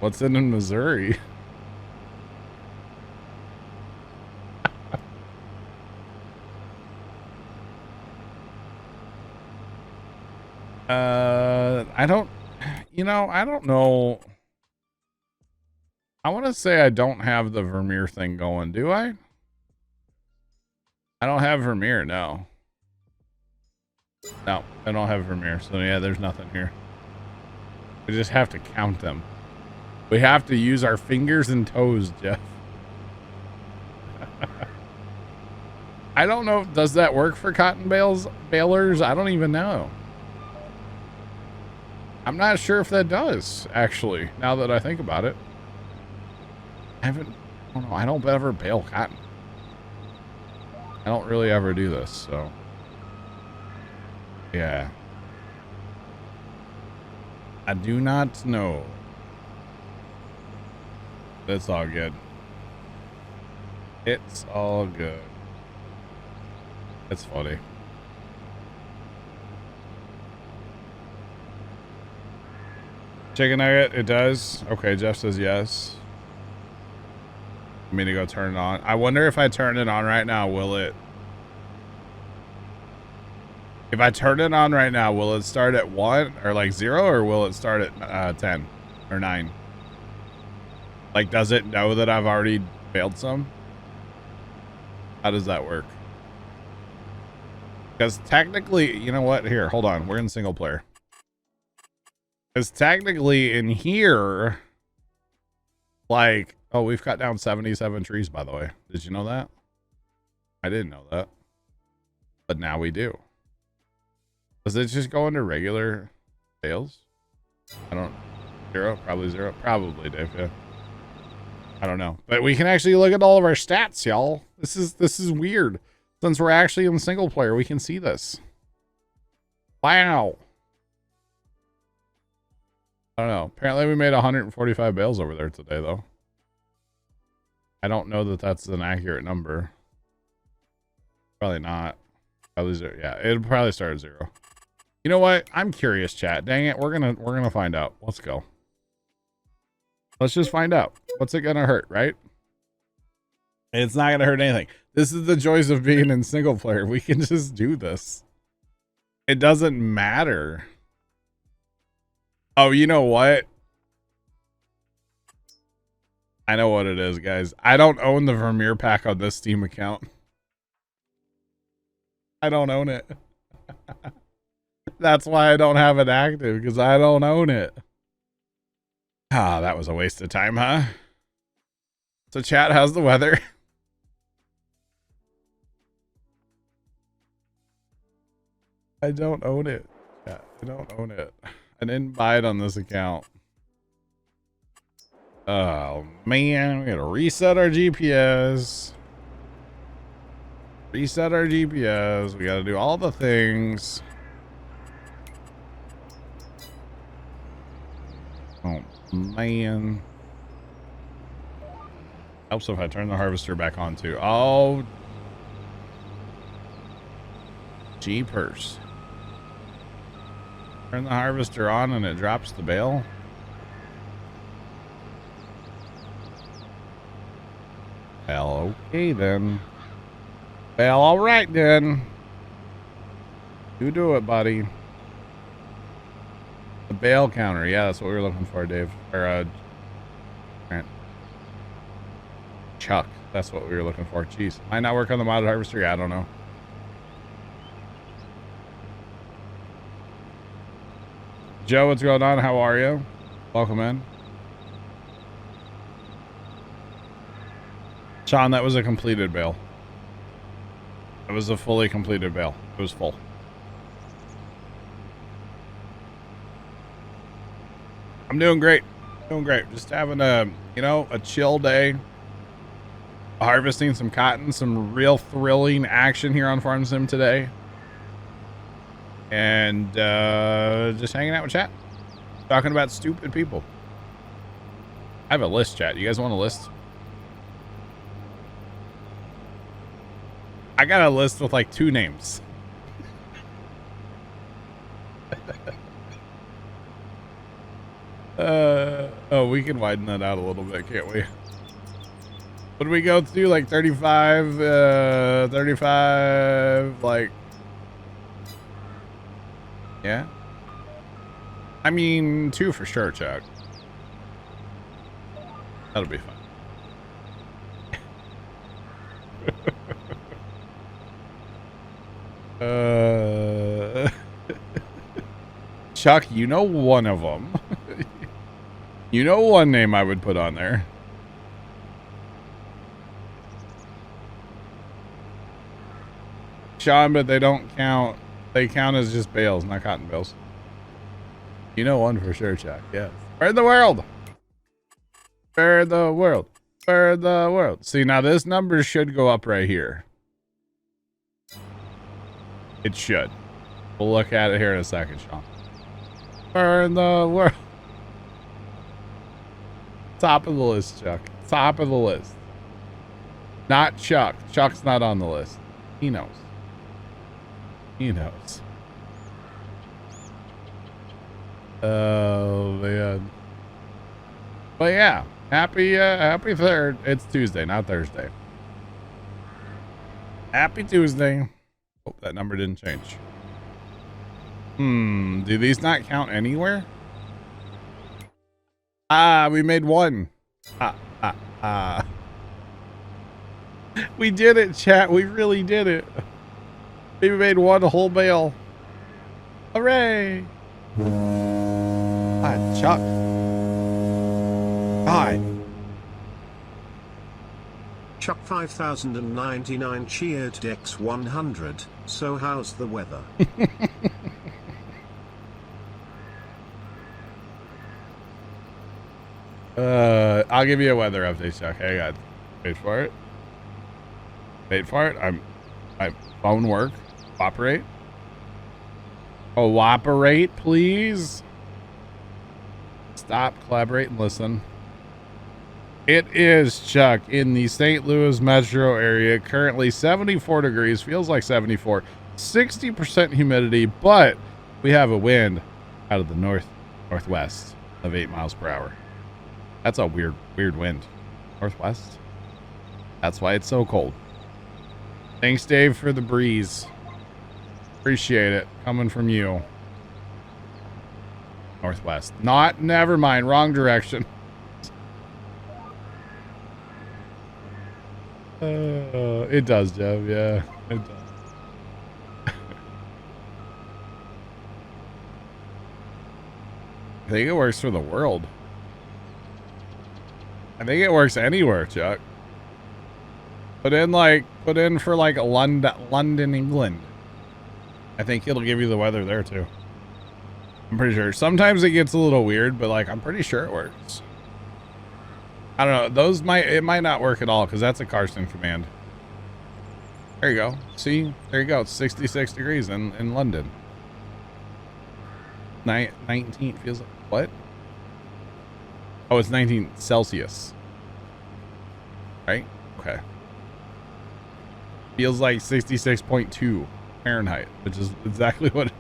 What's in Missouri? I don't know. I want to say I don't have the Vermeer thing going, do I? I don't have Vermeer, no. No, I don't have Vermeer, so yeah, there's nothing here. We just have to count them. We have to use our fingers and toes, Jeff. I don't know. Does that work for cotton balers? I don't even know. I'm not sure if that does, actually, now that I think about it. I don't know. I don't ever bale cotton. I don't really ever do this, so. Yeah. I do not know. It's all good. It's all good. It's funny. Chicken nugget, it does. Okay, Jeff says yes. I'm gonna go turn it on. I wonder if I turn it on right now, will it? If I turn it on right now, will it start at 1 or like 0, or will it start at 10 or 9? Like, does it know that I've already failed some? How does that work? Because technically, you know what? Here, hold on. We're in single player. Because technically in here, like, oh, we've cut down 77 trees, by the way. Did you know that? I didn't know that. But now we do. Does it just go into regular sales? I don't. 0? Probably 0. Probably, Dave, yeah. I don't know. But we can actually look at all of our stats, y'all. This is weird. Since we're actually in single player, we can see this. Wow. I don't know. Apparently we made 145 bales over there today, though. I don't know that that's an accurate number. Probably not. Probably 0. Yeah, it'll probably start at 0. You know what? I'm curious, chat. Dang it. We're gonna find out. Let's go. Let's just find out. What's it gonna hurt, right? It's not gonna hurt anything. This is the joys of being in single player. We can just do this. It doesn't matter. Oh, you know what? I know what it is, guys. I don't own the Vermeer pack on this Steam account. I don't own it. That's why I don't have it active, because I don't own it. Ah, that was a waste of time, huh? So chat, how's the weather? I don't own it. Yeah, I don't own it. I didn't buy it on this account. Oh man, we gotta reset our GPS. Reset our GPS. We gotta do all the things. Man. Helps if I turn the harvester back on too. Oh. Jeepers. Turn the harvester on and it drops the bale. Well, okay then. Well, all right then. You do it, buddy. The bale counter. Yeah, that's what we were looking for, Dave. Or, Grant. Chuck. That's what we were looking for. Jeez. Might not work on the modded harvester? Yeah, I don't know. Joe, what's going on? How are you? Welcome in. Sean, that was a completed bale. It was a fully completed bale. It was full. I'm doing great. Doing great. Just having a, you know, a chill day. Harvesting some cotton, some real thrilling action here on Farm Sim today. And just hanging out with chat. Talking about stupid people. I have a list, chat. You guys want a list? I got a list with like 2 names. Oh, we can widen that out a little bit, can't we? What do we go through? Like 35, 35, like... Yeah? I mean, 2 for sure, Chuck. That'll be fun. Chuck, you know one of them. You know one name I would put on there. Sean, but they don't count. They count as just bales, not cotton bales. You know one for sure, Chuck. Yes. Where in the world? Where in the world? Where in the world? See, now this number should go up right here. It should. We'll look at it here in a second, Sean. Where in the world? Top of the list, Chuck. Top of the list. Not Chuck. Chuck's not on the list. He knows. He knows. Oh, man. But yeah, happy 3rd. It's Tuesday, not Thursday. Happy Tuesday. Hope that number didn't change. Do these not count anywhere? Ah, we made 1. We did it, chat. We really did it. We made 1 whole bale. Hooray! God, Chuck. God. Chuck 5099 cheered Dex 100. So how's the weather? I'll give you a weather update, Chuck. Hang on. Wait for it. Wait for it. My phone work. Cooperate. Cooperate, please. Stop, collaborate, and listen. It is, Chuck, in the St. Louis metro area. Currently 74 degrees. Feels like 74. 60% humidity, but we have a wind out of the northwest of 8 miles per hour. That's a weird wind. Northwest. That's why it's so cold. Thanks, Dave, for the breeze. Appreciate it. Coming from you. Northwest. Never mind. Wrong direction. It does, Jeff. Yeah, it does. I think it works for the world. I think it works anywhere, Chuck. Put in for like London, England. I think it'll give you the weather there too. I'm pretty sure. Sometimes it gets a little weird, but like I'm pretty sure it works. I don't know. It might not work at all because that's a Carson command. There you go. See, there you go. It's 66 degrees in London. 19 feels like what? Oh, it's 19 Celsius. Right? Okay. Feels like 66.2 Fahrenheit, which is exactly what.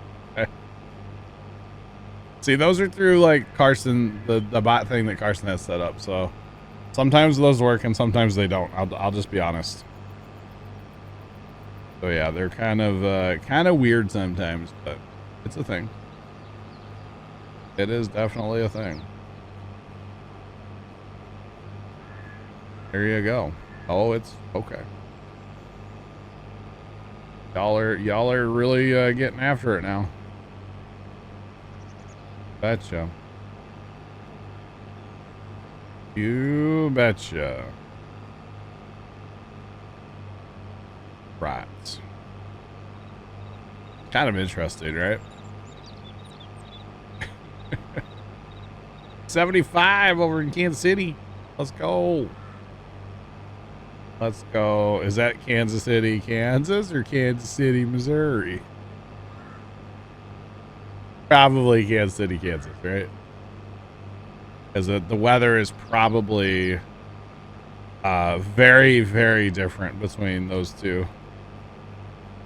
See, those are through like Carson, the bot thing that Carson has set up. So sometimes those work and sometimes they don't. I'll just be honest. So yeah, they're kind of weird sometimes, but it's a thing. It is definitely a thing. There you go. Oh, it's okay. Y'all are really getting after it now. Betcha. You betcha. Right. Kind of interesting, right? 75 over in Kansas City. Let's go. Let's go. Is that Kansas City, Kansas, or Kansas City, Missouri? Probably Kansas City, Kansas, right? Because the weather is probably very, very different between those two.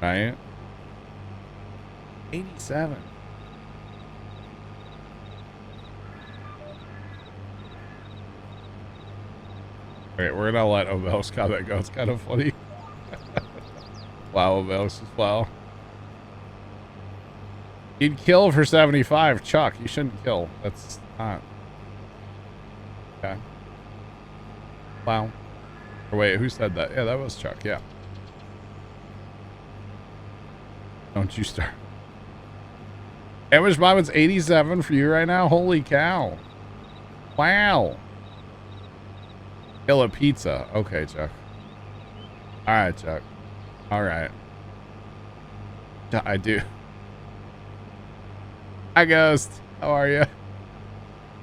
Right? 87. All right, we're gonna let Obel's comment go. It's kind of funny. Wow, Obel's just wow. You'd kill for 75, Chuck. You shouldn't kill. That's not. Okay. Wow. Or wait, who said that? Yeah, that was Chuck. Yeah. Don't you start. Average Bobbin's 87 for you right now. Holy cow. Wow. Kill a pizza. Okay, Chuck. All right, Chuck. All right. I do. Hi, Ghost. How are you?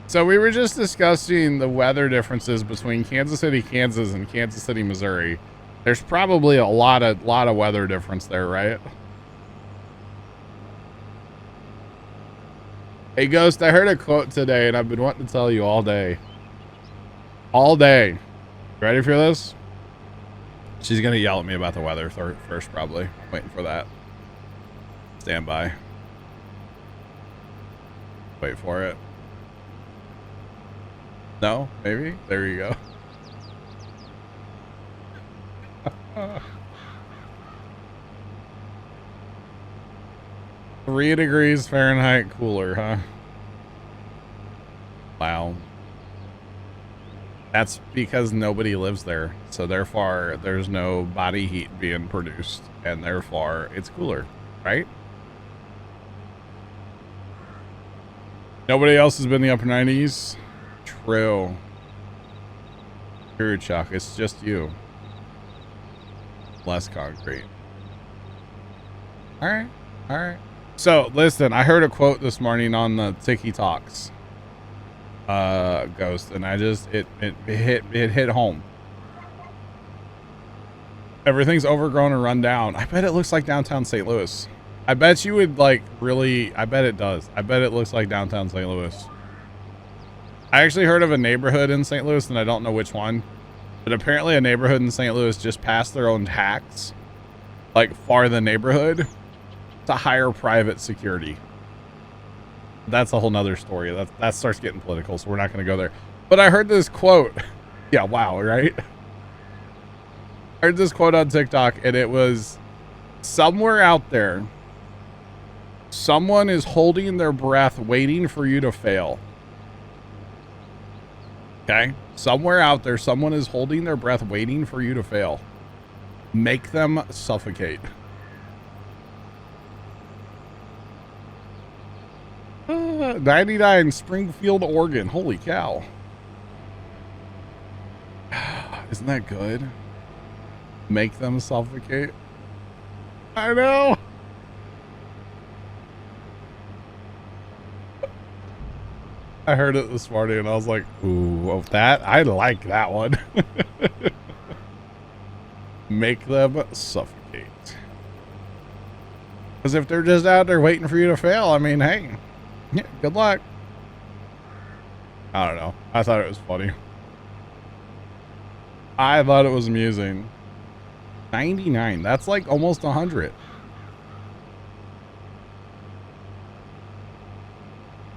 So we were just discussing the weather differences between Kansas City, Kansas, and Kansas City, Missouri. There's probably a lot of weather difference there, right? Hey, Ghost, I heard a quote today, and I've been wanting to tell you all day. All day. Ready for this? She's going to yell at me about the weather first, probably. Waiting for that. Stand by. Wait for it. No? Maybe? There you go. 3 degrees Fahrenheit cooler, huh? Wow. That's because nobody lives there. So therefore, there's no body heat being produced. And therefore, it's cooler, right? Nobody else has been in the upper 90s? True. True, Chuck. It's just you. Less concrete. All right. All right. So, listen, I heard a quote this morning on the Tiki Talks. Ghost, and I just it hit home. Everything's overgrown and run down. I bet it looks like downtown St. Louis. I bet you would like really. I bet it does. I bet it looks like downtown St. Louis. I actually heard of a neighborhood in St. Louis, and I don't know which one, but apparently a neighborhood in St. Louis just passed their own tax, like for the neighborhood, to hire private security. That's a whole nother story. That starts getting political, so we're not going to go there. But I heard this quote. Yeah, wow, right? I heard this quote on TikTok, and it was, somewhere out there, someone is holding their breath waiting for you to fail. Okay? Somewhere out there, someone is holding their breath waiting for you to fail. Make them suffocate. 99 Springfield, Oregon. Holy cow. Isn't that good? Make them suffocate. I know. I heard it this morning and I was like, ooh, that I like that one. Make them suffocate. Because if they're just out there waiting for you to fail, I mean, hey, yeah, good luck. I don't know. I thought it was funny. I thought it was amusing. 99. That's like almost 100.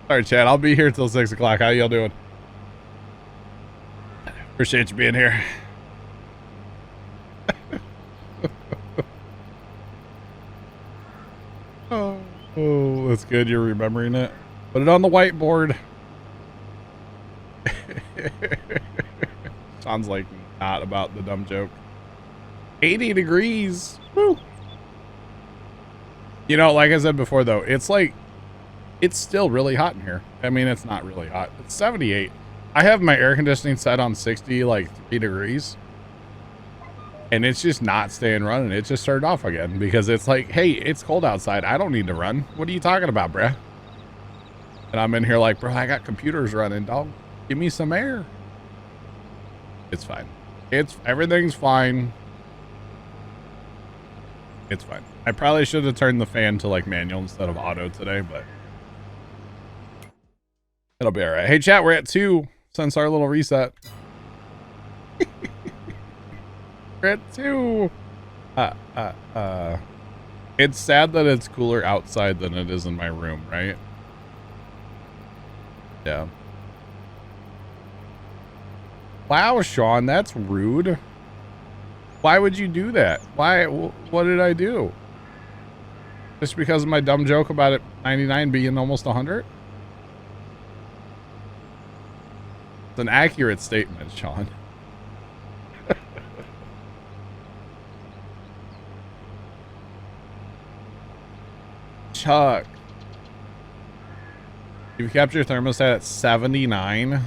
All right, Chad. I'll be here till 6 o'clock. How y'all doing? Appreciate you being here. Oh, that's good. You're remembering it. Put it on the whiteboard. Sounds like not about the dumb joke. 80 degrees. Woo. You know, like I said before, though, it's like, it's still really hot in here. I mean, it's not really hot. It's 78. I have my air conditioning set on 60, like 3 degrees. And it's just not staying running. It just started off again because it's like, hey, it's cold outside. I don't need to run. What are you talking about, bruh? And I'm in here like, bro, I got computers running, dog. Give me some air. It's fine. Everything's fine. It's fine. I probably should have turned the fan to like manual instead of auto today, but it'll be all right. Hey, chat, we're at 2 since our little reset. We're at 2. It's sad that it's cooler outside than it is in my room, right? Yeah. Wow, Sean, that's rude. Why would you do that? Why? What did I do? Just because of my dumb joke about it 99 being almost 100? It's an accurate statement, Sean. Chuck. You've kept your thermostat at 79.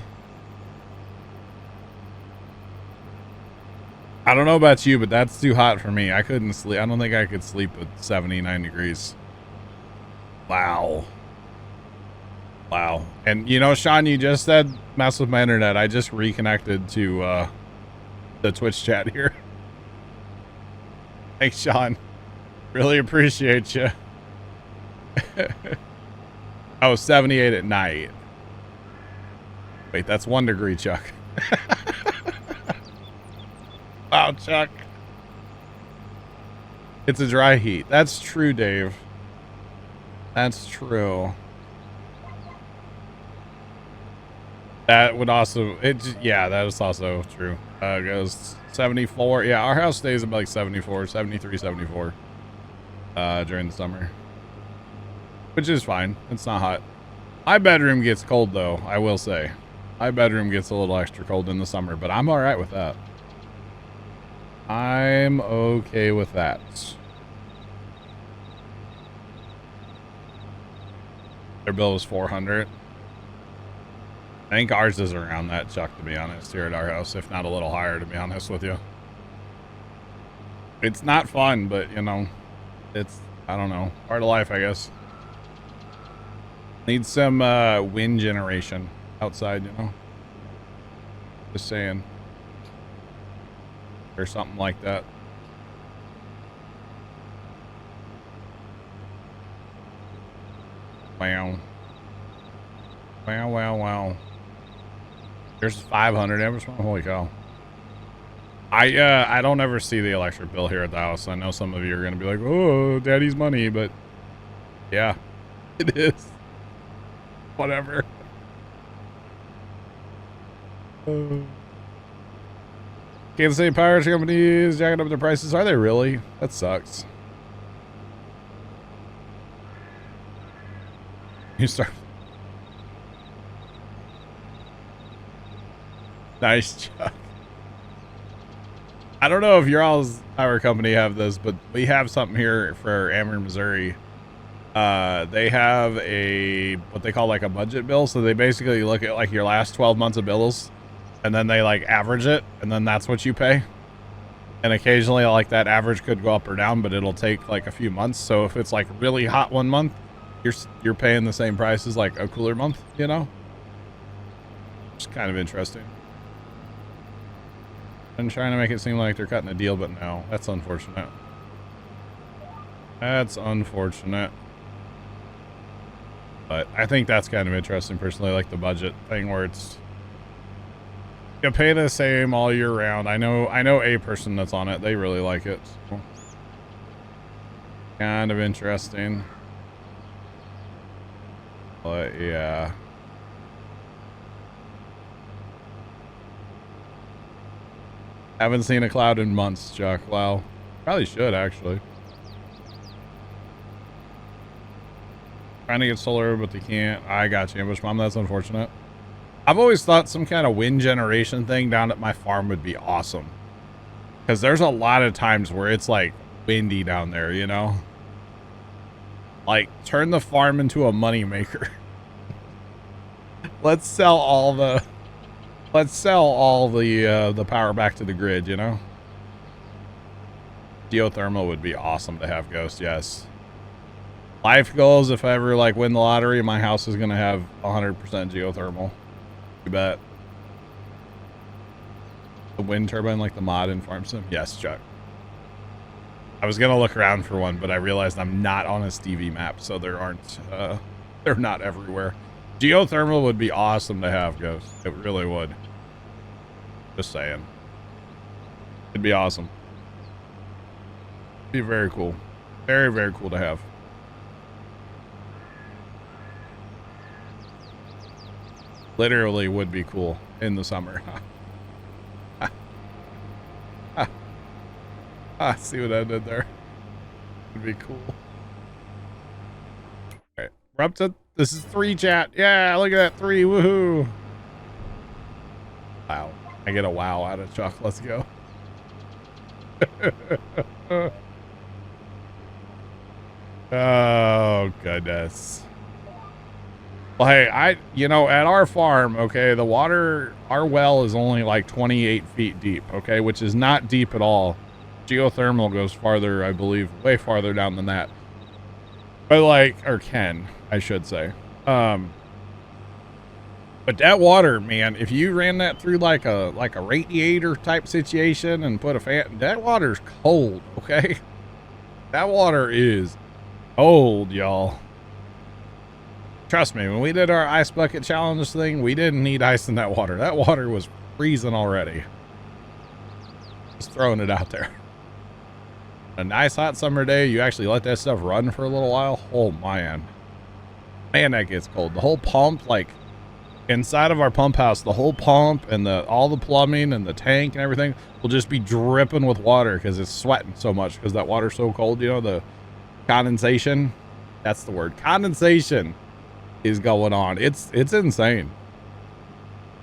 I don't know about you, but that's too hot for me. I couldn't sleep. I don't think I could sleep at 79 degrees. Wow. Wow. And you know, Sean, you just said mess with my internet. I just reconnected to the Twitch chat here. Thanks, Sean. Really appreciate you. Oh, 78 at night. Wait, that's 1 degree, Chuck. Wow, Chuck. It's a dry heat. That's true, Dave. That's true. That would also, yeah, that is also true. It goes 74. Yeah, our house stays at like 74, 73, 74 during the summer. Which is fine. It's not hot. My bedroom gets cold, though, I will say. My bedroom gets a little extra cold in the summer, but I'm all right with that. I'm okay with that. Their bill was $400. I think ours is around that, Chuck, to be honest, here at our house, if not a little higher, to be honest with you. It's not fun, but, you know, it's, I don't know, part of life, I guess. Need some wind generation outside, you know? Just saying. Or something like that. Wow. Wow, wow, wow. There's 500 amps. Holy cow. I don't ever see the electric bill here at the house. I know some of you are going to be like, oh, daddy's money, but yeah, it is. Whatever. Kansas City Power companies jacking up their prices. Are they really? That sucks. You start. Nice, Chuck. I don't know if your all's power company have this, but we have something here for Ameren, Missouri. They have what they call like a budget bill. So they basically look at like your last 12 months of bills and then they like average it and then that's what you pay. And occasionally like that average could go up or down, but it'll take like a few months. So if it's like really hot one month, you're paying the same price as like a cooler month, you know? It's kind of interesting. I'm trying to make it seem like they're cutting a deal, but no, that's unfortunate. That's unfortunate. But I think that's kind of interesting personally, like the budget thing where it's you pay the same all year round. I know a person that's on it. They really like it. So. Kind of interesting. But yeah. Haven't seen a cloud in months, Chuck. Wow. Probably should, actually. Trying to get solar, but they can't. I got you, Ambush Mom. That's unfortunate. I've always thought some kind of wind generation thing down at my farm would be awesome. Because there's a lot of times where it's like windy down there, you know? Like, turn the farm into a money maker. Let's sell all the power back to the grid, you know? Geothermal would be awesome to have, Ghost, yes. Life goals, if I ever like win the lottery, my house is gonna have 100% geothermal. You bet. The wind turbine, like the mod in Farm Sim? Yes, Chuck. I was gonna look around for one, but I realized I'm not on a Stevie map, so there aren't, they're not everywhere. Geothermal would be awesome to have, Ghost. It really would. Just saying. It'd be awesome. It'd be very cool. Very, very cool to have. Literally would be cool in the summer. See what I did there? Would be cool. All right, we're up to, this is 3 chat. Yeah, look at that 3. Woohoo. Wow. I get a wow out of Chuck. Let's go. Oh, goodness. Well, hey, you know, at our farm, okay, the water, our well is only like 28 feet deep, okay, which is not deep at all. Geothermal goes farther, I believe, way farther down than that. But like, or can, I should say. But that water, man, if you ran that through like a radiator type situation and put a fan, that water's cold, okay? That water is cold, y'all. Trust me, when we did our ice bucket challenge thing, we didn't need ice in that water. That water was freezing already. Just throwing it out there. A nice hot summer day, you actually let that stuff run for a little while. Oh, man. Man, that gets cold. The whole pump, like, inside of our pump house, the whole pump and all the plumbing and the tank and everything will just be dripping with water because it's sweating so much because that water's so cold. You know, the condensation. That's the word. Condensation is going on. It's insane.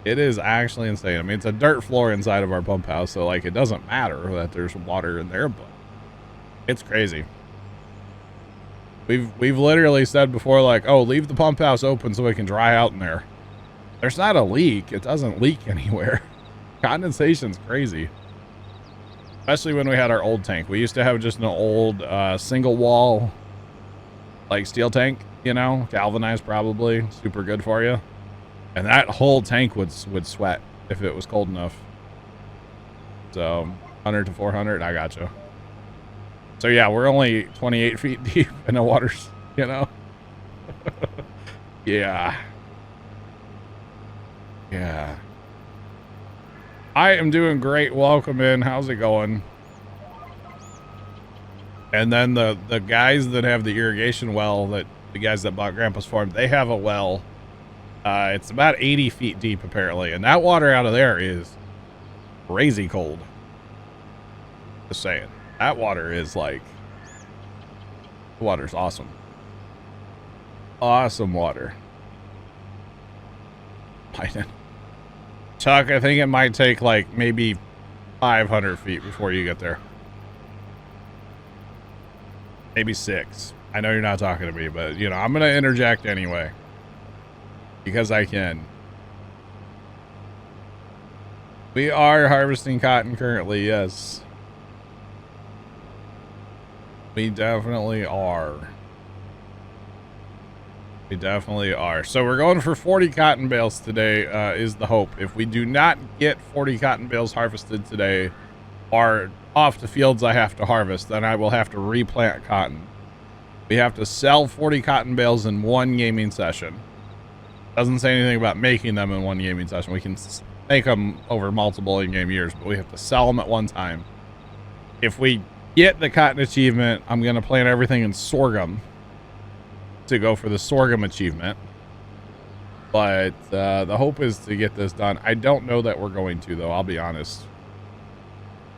It is actually insane. I mean, it's a dirt floor inside of our pump house, so like it doesn't matter that there's water in there, but it's crazy. We've literally said before, like, oh, leave the pump house open so it can dry out in there. There's not a leak. It doesn't leak anywhere. Condensation's crazy. Especially when we had our old tank. We used to have just an old single wall, like steel tank, you know, galvanized probably, super good for you. And that whole tank would sweat if it was cold enough. So 100 to 400, I gotcha. So yeah, we're only 28 feet deep in the waters, you know? Yeah. Yeah. I am doing great. Welcome in. How's it going? And then the guys that have the irrigation well, that the guys that bought Grandpa's farm, they have a well. It's about 80 feet deep apparently, and that water out of there is crazy cold. Just saying, that water is like, the water's awesome. Awesome water. Chuck, I think it might take like maybe 500 feet before you get there. Maybe 6. I know you're not talking to me, but you know, I'm going to interject anyway. Because I can. We are harvesting cotton currently, yes. We definitely are. We definitely are. So we're going for 40 cotton bales today, is the hope. If we do not get 40 cotton bales harvested today, or off the fields I have to harvest, then I will have to replant cotton. We have to sell 40 cotton bales in one gaming session. Doesn't say anything about making them in one gaming session. We can make them over multiple in-game years, but we have to sell them at one time. If we get the cotton achievement, I'm going to plant everything in sorghum to go for the sorghum achievement. But the hope is to get this done. I don't know that we're going to, though. I'll be honest.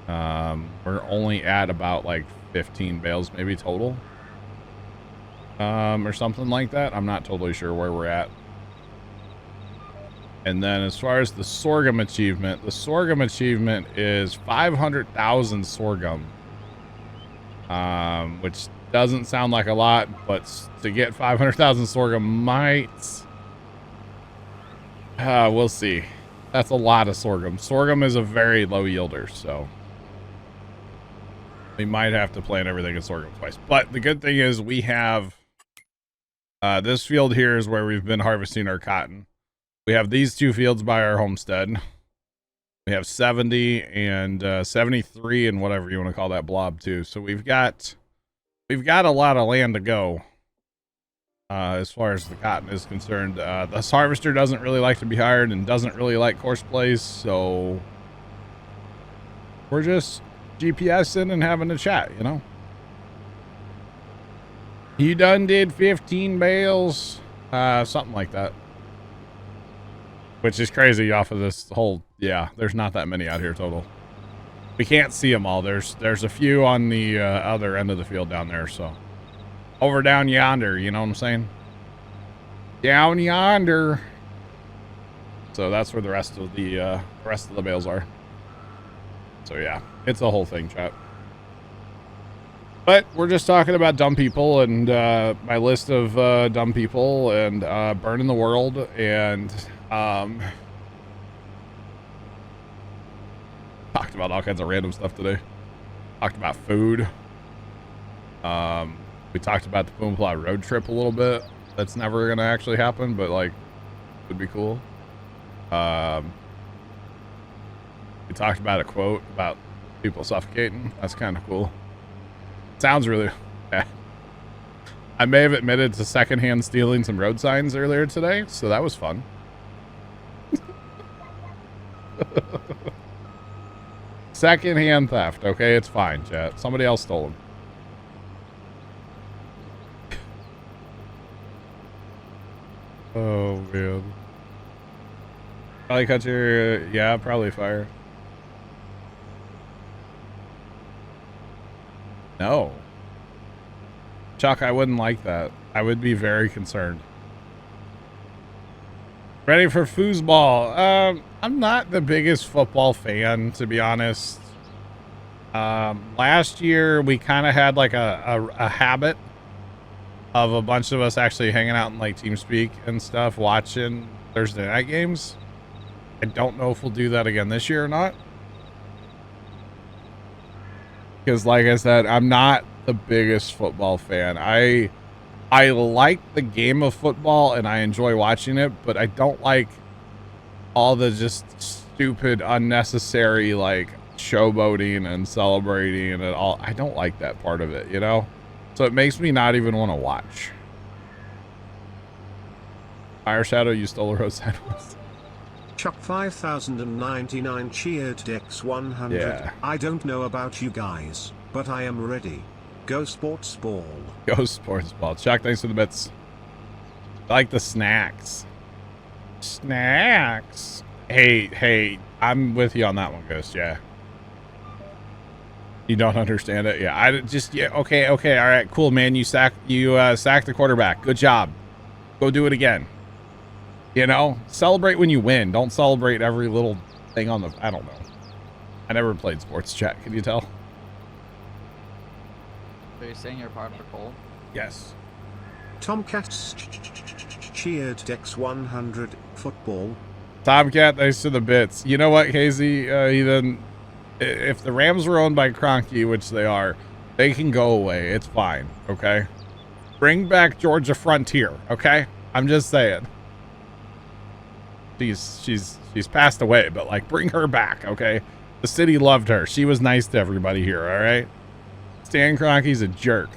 We're only at about like 15 bales maybe total. Or something like that. I'm not totally sure where we're at. And then as far as the sorghum achievement is 500,000 sorghum. Which doesn't sound like a lot, but to get 500,000 sorghum might... we'll see. That's a lot of sorghum. Sorghum is a very low yielder, so... we might have to plant everything in sorghum twice. But the good thing is we have... this field here is where we've been harvesting our cotton. We have these two fields by our homestead. We have 70 and 73 and whatever you want to call that blob too. So we've got a lot of land to go as far as the cotton is concerned. This harvester doesn't really like to be hired and doesn't really like course plays, so we're just GPSing and having a chat, you know. You done did 15 bales, something like that. Which is crazy off of this whole, yeah, there's not that many out here total. We can't see them all. There's a few on the other end of the field down there, so. Over down yonder, you know what I'm saying? Down yonder. So that's where the rest of the bales are. So yeah, it's a whole thing, chat. But we're just talking about dumb people and my list of dumb people and burning the world and talked about all kinds of random stuff today. Talked about food. We talked about the Puma Plow road trip a little bit. That's never gonna actually happen, but like, would be cool. We talked about a quote about people suffocating. That's kind of cool. Sounds really bad. I may have admitted to secondhand stealing some road signs earlier today, so that was fun. Secondhand theft, okay? It's fine, chat. Somebody else stole them. Oh, man. Probably cut your... yeah, probably fire. No. Chuck, I wouldn't like that. I would be very concerned. Ready for foosball. I'm not the biggest football fan, to be honest. Last year, we kind of had like a habit of a bunch of us actually hanging out in like TeamSpeak and stuff, watching Thursday night games. I don't know if we'll do that again this year or not. Because like I said, I'm not the biggest football fan. I like the game of football and I enjoy watching it, but I don't like all the just stupid, unnecessary like showboating and celebrating and all. I don't like that part of it, you know? So it makes me not even want to watch. Fire Shadow, you stole a road sandwich. Chuck 5099 cheered Dex 100. Yeah. I don't know about you guys, but I am ready. Go sports ball. Go sports ball. Chuck, thanks for the bits. I like the snacks. Snacks. Hey, I'm with you on that one, Ghost. Yeah. You don't understand it? Yeah, okay, all right, cool, man. You sacked the quarterback. Good job. Go do it again. You know, celebrate when you win. Don't celebrate every little thing on the... I don't know. I never played sports, chat. Can you tell? So you're saying you're part of the poll? Yes. Tomcats cheered Dex 100 football. Tomcat, thanks for the bits. You know what, Casey? If the Rams were owned by Kroenke, which they are, they can go away. It's fine, okay? Bring back Georgia Frontier, okay? I'm just saying. She's passed away, but like, bring her back, okay? The city loved her. She was nice to everybody here, all right? Stan Kroenke's a jerk.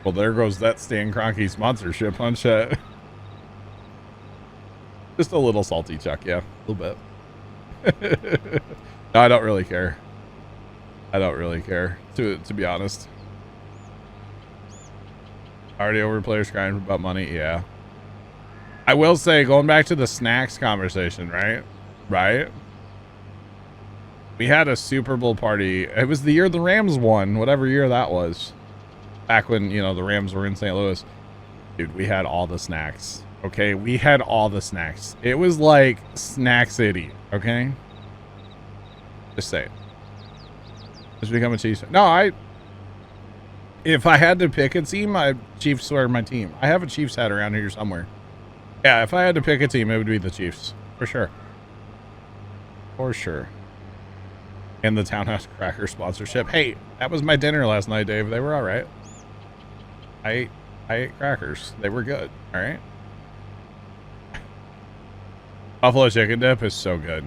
Well, there goes that Stan Kroenke sponsorship, huh, chat? Just a little salty, Chuck. Yeah, a little bit. No, I don't really care. I don't really care, to be honest. Already over players crying about money. Yeah. I will say, going back to the snacks conversation, right? Right? We had a Super Bowl party. It was the year the Rams won, whatever year that was. Back when, you know, the Rams were in St. Louis. Dude, we had all the snacks. Okay? We had all the snacks. It was like Snack City. Okay? Just say it. Just become a Chiefs. No, if I had to pick a team, Chiefs were my team. I have a Chiefs hat around here somewhere. Yeah, if I had to pick a team, it would be the Chiefs. For sure. For sure. And the Townhouse Cracker sponsorship. Hey, that was my dinner last night, Dave. They were all right. I ate crackers. They were good. All right. Buffalo chicken dip is so good.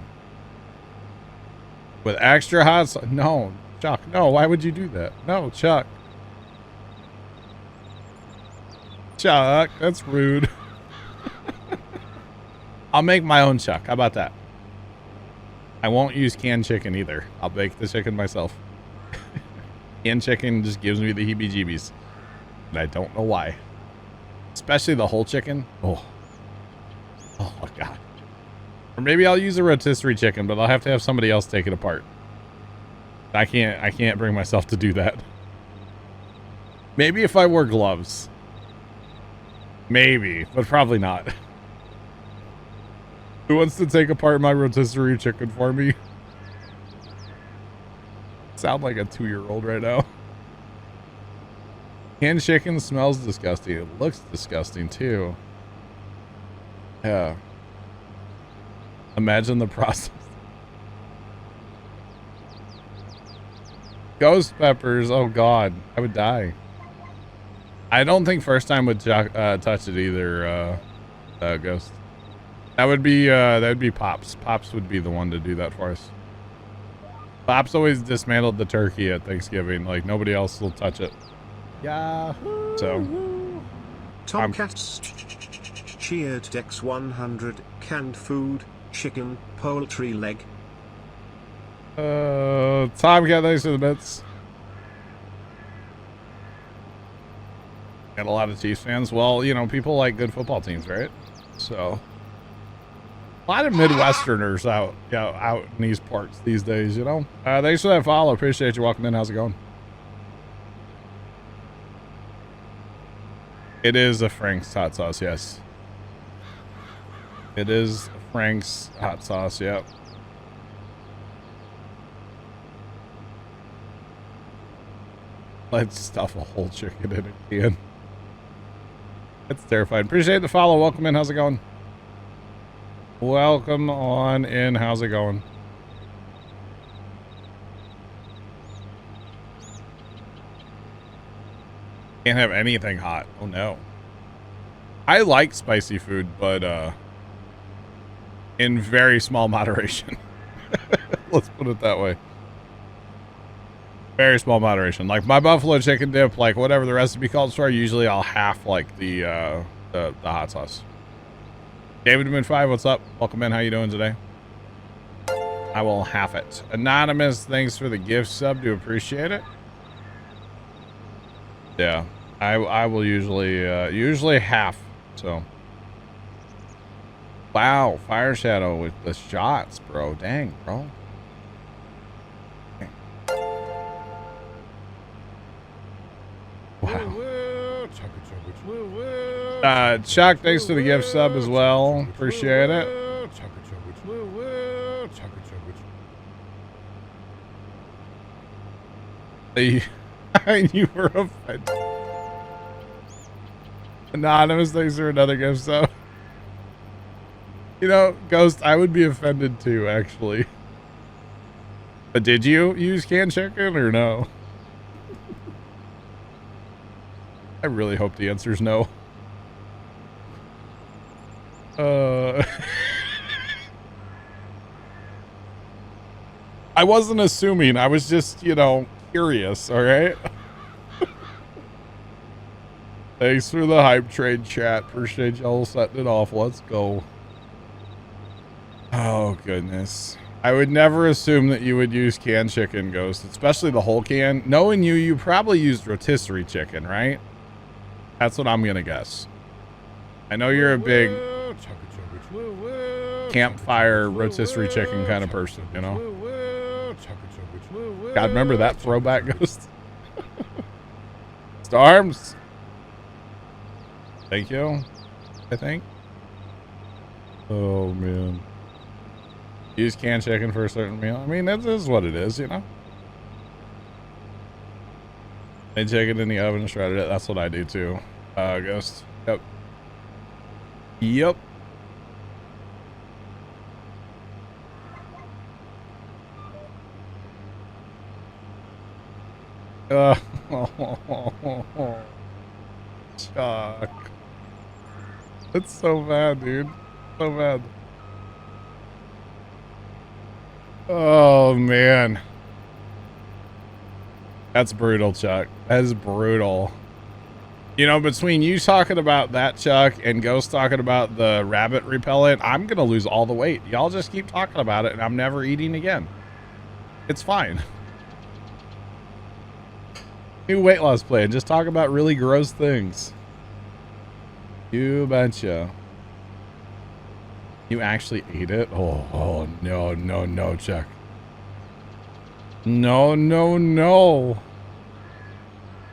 With extra hot sauce. No, Chuck. No, why would you do that? No, Chuck. Chuck, that's rude. I'll make my own, Chuck. How about that? I won't use canned chicken either. I'll bake the chicken myself. Canned chicken just gives me the heebie-jeebies. And I don't know why. Especially the whole chicken. Oh. Oh, my God. Or maybe I'll use a rotisserie chicken, but I'll have to have somebody else take it apart. I can't bring myself to do that. Maybe if I wore gloves. Maybe, but probably not. Who wants to take apart my rotisserie chicken for me? Sound like a 2-year-old right now. Canned chicken smells disgusting. It looks disgusting too. Yeah. Imagine the process. Ghost peppers. Oh God, I would die. I don't think first time would touch it either. Ghost. That would be Pops. Pops would be the one to do that for us. Pops always dismantled the turkey at Thanksgiving. Like nobody else will touch it. Yeah. So. Tomcats cheered Dex 100 canned food, chicken, poultry leg. Tomcat, thanks for the bits. Got a lot of Chiefs fans. Well, you know, people like good football teams, right? So. A lot of Midwesterners out in these parts these days, you know. Thanks for that follow. Appreciate you walking in. How's it going? It is a Frank's hot sauce, yes. It is Frank's hot sauce, yep. Let's stuff a whole chicken in a can. That's terrifying. Appreciate the follow. Welcome in. How's it going? Welcome on in. How's it going? Can't have anything hot. Oh no. I like spicy food, but in very small moderation. Let's put it that way. Very small moderation. Like my buffalo chicken dip, like whatever the recipe calls for, usually I'll half like the hot sauce. David Moon 5, what's up? Welcome in. How you doing today? I will half it. Anonymous, thanks for the gift sub. Do appreciate it. Yeah, I will usually half. So. Wow, Fire Shadow with the shots, bro. Dang, bro. Wow. Chuck, thanks for the gift sub as well. Appreciate it. You were offended. Anonymous, thanks for another gift sub. You know, Ghost, I would be offended too, actually. But did you use canned chicken or no? I really hope the answer is no. I wasn't assuming. I was just, you know, curious, all right? Thanks for the hype trade, chat. Appreciate y'all setting it off. Let's go. Oh, goodness. I would never assume that you would use canned chicken, Ghost, especially the whole can. Knowing you, you probably used rotisserie chicken, right? That's what I'm going to guess. I know you're a big campfire rotisserie chicken kind of person, you know? God, remember that throwback, Ghost? Storms. Thank you, I think. Oh, man. Use canned chicken for a certain meal. I mean, that is what it is, you know? Made chicken in the oven and shredded it. That's what I do, too. Ghost. Yep. Yep. Chuck. It's so bad, dude. So bad. Oh, man. That's brutal, Chuck. That is brutal. You know, between you talking about that, Chuck, and Ghost talking about the rabbit repellent, I'm going to lose all the weight. Y'all just keep talking about it, and I'm never eating again. It's fine. New weight loss plan. Just talk about really gross things. You betcha. You actually ate it? Oh, no, no, no, Chuck. No, no, no.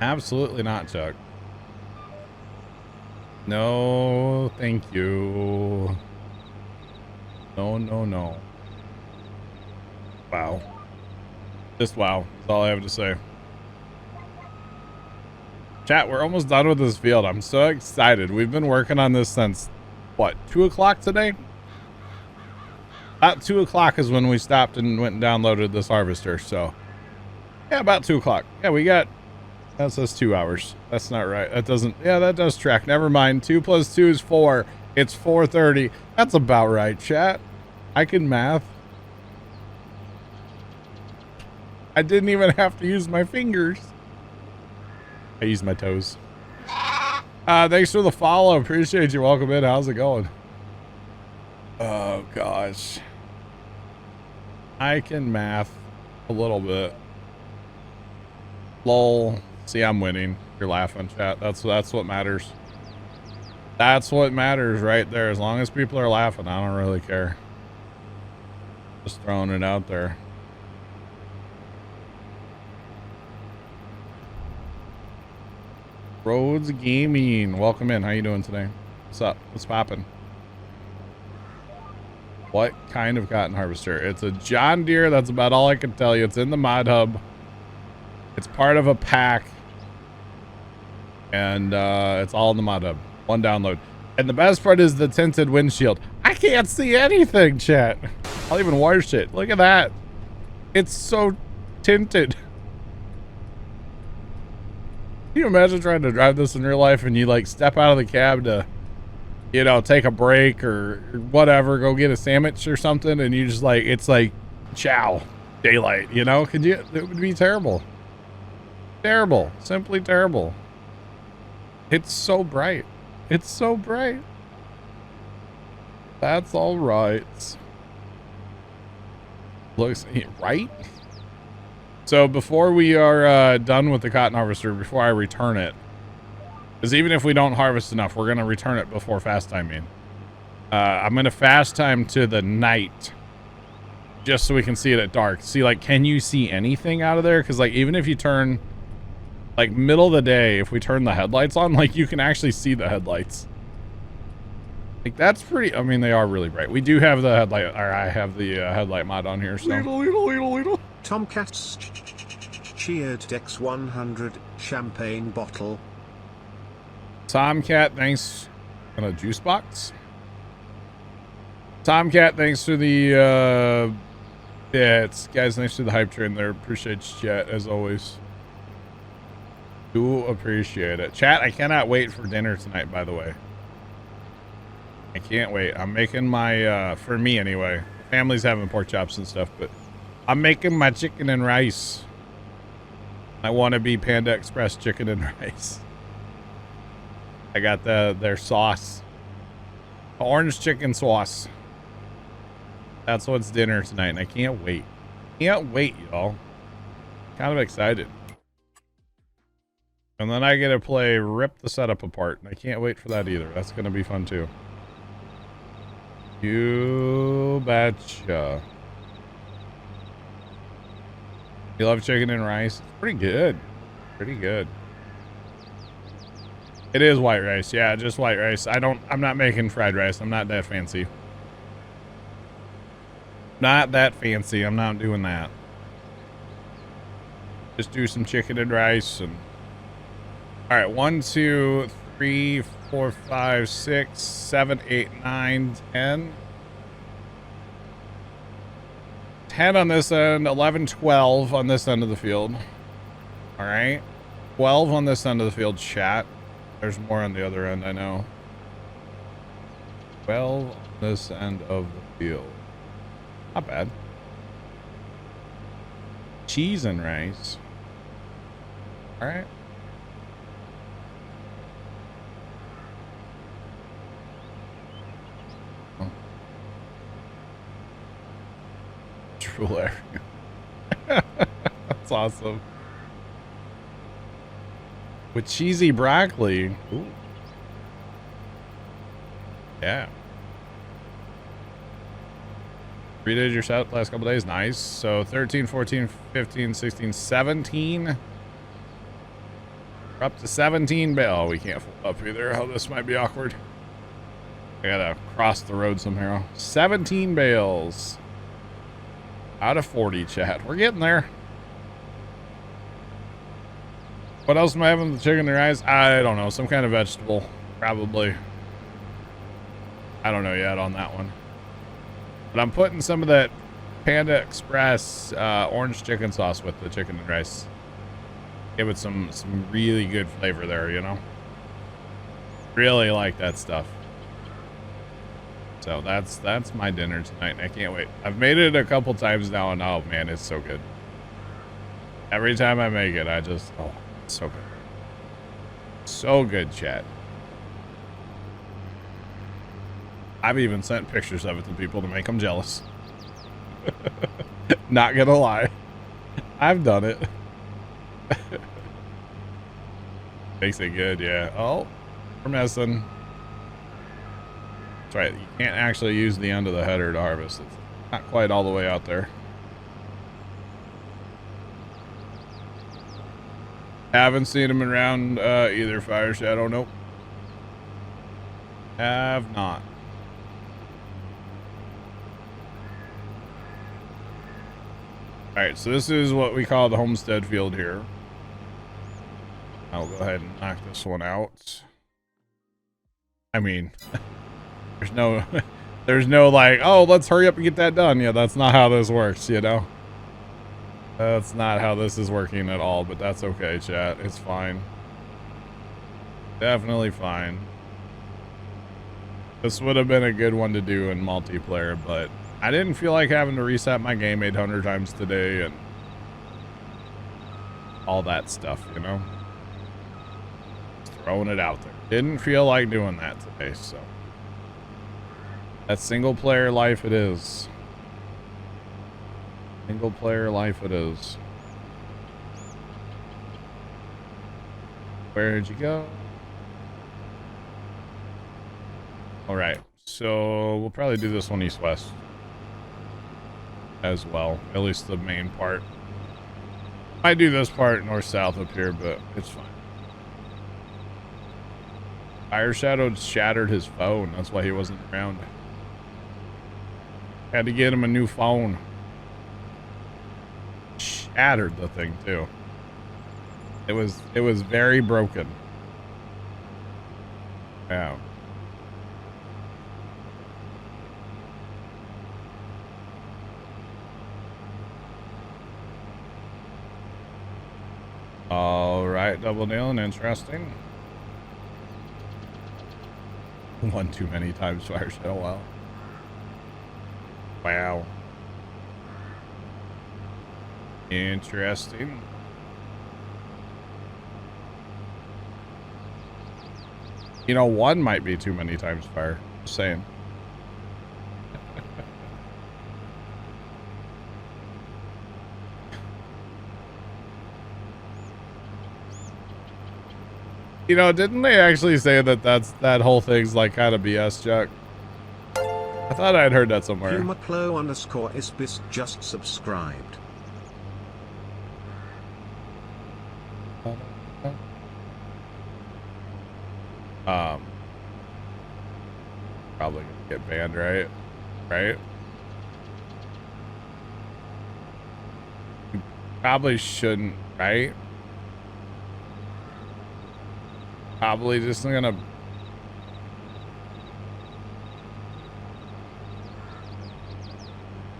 Absolutely not, Chuck. No, thank you. No, no, no. Wow. Just wow. That's all I have to say. Chat, we're almost done with this field. I'm so excited. We've been working on this since, what, 2 o'clock today? About 2 o'clock is when we stopped and went and downloaded this harvester, so. Yeah, about 2 o'clock. Yeah, we got, that says 2 hours. That's not right. That doesn't, yeah, that does track. Never mind. 2 plus 2 is 4. It's 4:30. That's about right, chat. I can math. I didn't even have to use my fingers. I used my toes. Thanks for the follow. Appreciate you. Welcome in. How's it going? Oh, gosh. I can math a little bit. Lol. See, I'm winning. You're laughing, chat. That's what matters. That's what matters right there. As long as people are laughing, I don't really care. Just throwing it out there. Rhodes Gaming. Welcome in. How you doing today? What's up? What's poppin'? What kind of cotton harvester? It's a John Deere. That's about all I can tell you. It's in the mod hub. It's part of a pack. And it's all in the mod hub. One download. And the best part is the tinted windshield. I can't see anything, chat. I'll even wash it. Look at that. It's so tinted. Can you imagine trying to drive this in real life and you like step out of the cab to, you know, take a break or whatever, go get a sandwich or something, and you just like, it's like, chow, daylight, you know? Could you, it would be terrible. Terrible. Simply terrible. It's so bright. It's so bright. That's all right. Looks, right? So before we are done with the cotton harvester, before I return it, because even if we don't harvest enough, we're going to return it before fast timing. I'm going to fast time to the night just so we can see it at dark. See, like, can you see anything out of there? Because, like, even if you turn, like, middle of the day, if we turn the headlights on, like, you can actually see the headlights. Like, that's pretty, I mean, they are really bright. We do have the headlight, or I have the headlight mod on here, so. Little. Tomcats cheered Dex 100 champagne bottle. Tomcat, thanks. And a juice box. Tomcat, thanks for the bits. Guys, thanks for the hype train there. Appreciate you, chat, as always. Do appreciate it. Chat, I cannot wait for dinner tonight, by the way. I can't wait. I'm making my, for me anyway. Family's having pork chops and stuff, but I'm making my chicken and rice. I want to be Panda Express chicken and rice. I got their sauce. Orange chicken sauce. That's what's dinner tonight, and I can't wait. Can't wait, y'all. Kind of excited. And then I get to play Rip the Setup Apart, and I can't wait for that either. That's going to be fun, too. You betcha. You love chicken and rice? It's pretty good. Pretty good. It is white rice. Yeah, just white rice. I'm not making fried rice. I'm not that fancy. Not that fancy. I'm not doing that. Just do some chicken and rice and... All right, 1, 2, 3, 4, 5, 6, 7, 8, 9, 10. 10 on this end, 11, 12 on this end of the field. All right. 12 on this end of the field, chat. There's more on the other end, I know. 12 on this end of the field. Not bad. Cheese and rice. All right. Drool area. That's awesome. With cheesy broccoli. Ooh. Yeah. Redid your set last couple days. Nice. So 13, 14, 15, 16, 17. We're up to 17. Oh, we can't fold up either. Oh, this might be awkward. I gotta cross the road somehow. 17 bales. Out of 40, chat. We're getting there. What else am I having with the chicken and rice? I don't know. Some kind of vegetable. Probably. I don't know yet on that one. But I'm putting some of that Panda Express orange chicken sauce with the chicken and rice. Give it some really good flavor there, you know? Really like that stuff. So that's my dinner tonight. I can't wait. I've made it a couple times now, and oh man, it's so good. Every time I make it, I just, oh, it's so good. So good, chat. I've even sent pictures of it to people to make them jealous. Not gonna lie. I've done it. Makes it good, yeah. Oh, we're messing. That's right. You can't actually use the end of the header to harvest. It's not quite all the way out there. Haven't seen them around either, Fire Shadow. Nope. Have not. Alright, so this is what we call the homestead field here. I'll go ahead and knock this one out. I mean, there's no like, oh, let's hurry up and get that done. Yeah, that's not how this works, you know? That's not how this is working at all, but that's okay, chat. It's fine. Definitely fine. This would have been a good one to do in multiplayer, but I didn't feel like having to reset my game 800 times today and all that stuff, you know? Just throwing it out there. Didn't feel like doing that today, so. That's single player life it is. Single player life it is. Where'd you go? Alright, so we'll probably do this one east-west as well, at least the main part. Might do this part north-south up here, but it's fine. Fire Shadow shattered his phone, that's why he wasn't around. Had to get him a new phone. Shattered the thing too. It was very broken. Yeah. All right, double nailing, interesting. One too many times, Fire Shadow. Wow. Wow. Interesting. You know, one might be too many times fire. Just saying. You know, didn't they actually say that that whole thing's like kind of BS, Chuck? I thought I'd heard that somewhere. Puma Plow underscore Isbis just subscribed. Probably gonna get banned, right? Right? You probably shouldn't, right? Probably just gonna.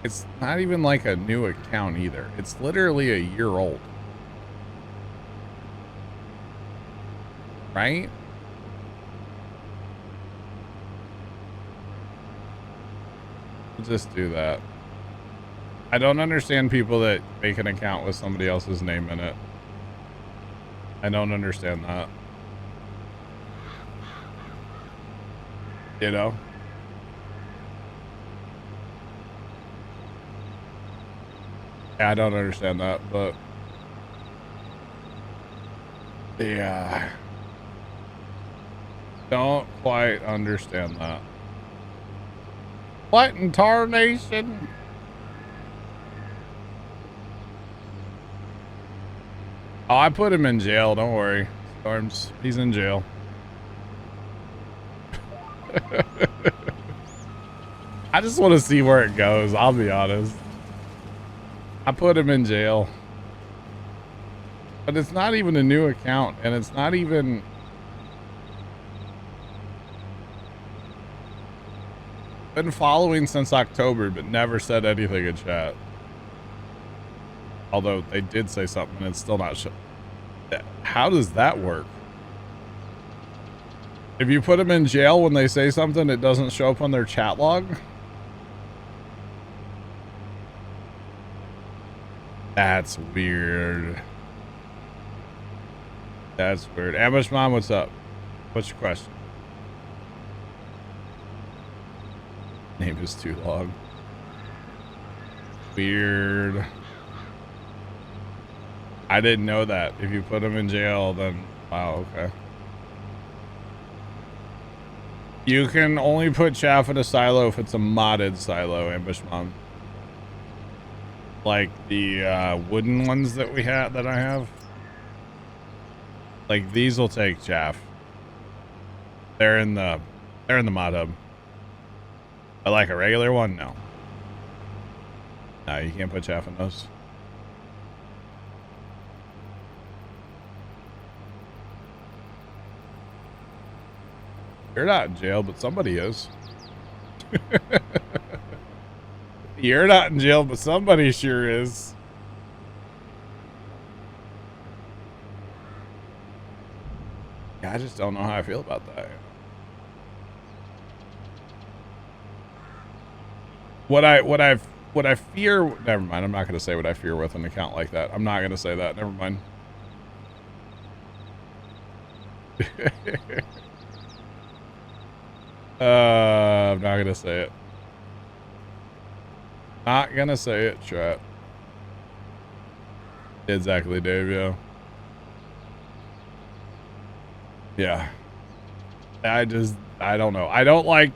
It's not even like a new account either. It's literally a year old. Right? We'll just do that. I don't understand people that make an account with somebody else's name in it. I don't understand that. You know? Yeah, I don't understand that, but yeah, don't quite understand that. What in tarnation? Oh, I put him in jail. Don't worry, Storms. He's in jail. I just want to see where it goes. I'll be honest. I put him in jail. But it's not even a new account, and it's not even... Been following since October, but never said anything in chat. Although they did say something, and it's still not show. How does that work? If you put them in jail when they say something, it doesn't show up on their chat log? That's weird. That's weird. Ambush Mom, what's up? What's your question? Name is too long. Weird. I didn't know that. If you put them in jail, then wow, okay. You can only put chaff in a silo if it's a modded silo, Ambush Mom. Like the wooden ones that we had, that I have. Like these will take chaff. They're in the mod hub. But like a regular one, no. No, you can't put chaff in those. You're not in jail, but somebody is. You're not in jail, but somebody sure is. Yeah, I just don't know how I feel about that. What I fear, never mind. I'm not going to say what I fear with an account like that. I'm not going to say that. Never mind. I'm not going to say it. Not going to say it, chat. Exactly, Dave, yeah. Yeah. I don't know. I don't like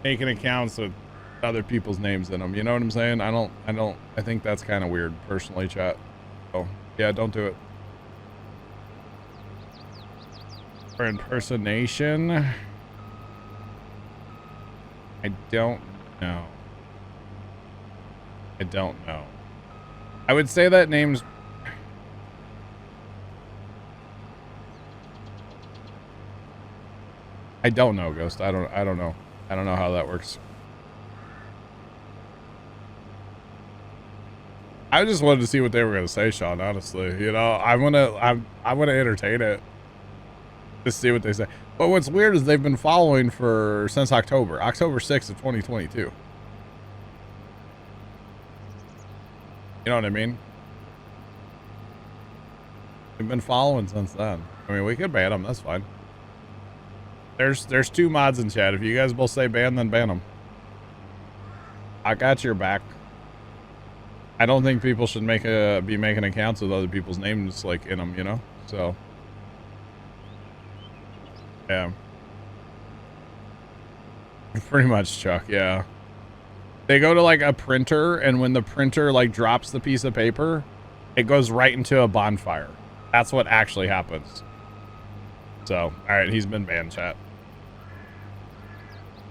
making accounts with other people's names in them. You know what I'm saying? I think that's kind of weird, personally, chat. So, yeah, don't do it. For impersonation, I don't know. I don't know. I would say that name's... I don't know, Ghost. I don't know. I don't know how that works. I just wanted to see what they were gonna say, Sean, honestly. You know, I wanna entertain it. Just see what they say. But what's weird is they've been following since October 6th of 2022. You know what I mean? We've been following since then. I mean, we could ban them, that's fine. There's 2 mods in chat. If you guys both say ban, then ban them. I got your back. I don't think people should be making accounts with other people's names like in them, you know? So yeah. Pretty much, Chuck, yeah. They go to like a printer, and when the printer like drops the piece of paper, it goes right into a bonfire. That's what actually happens. So, all right, he's been banned, chat.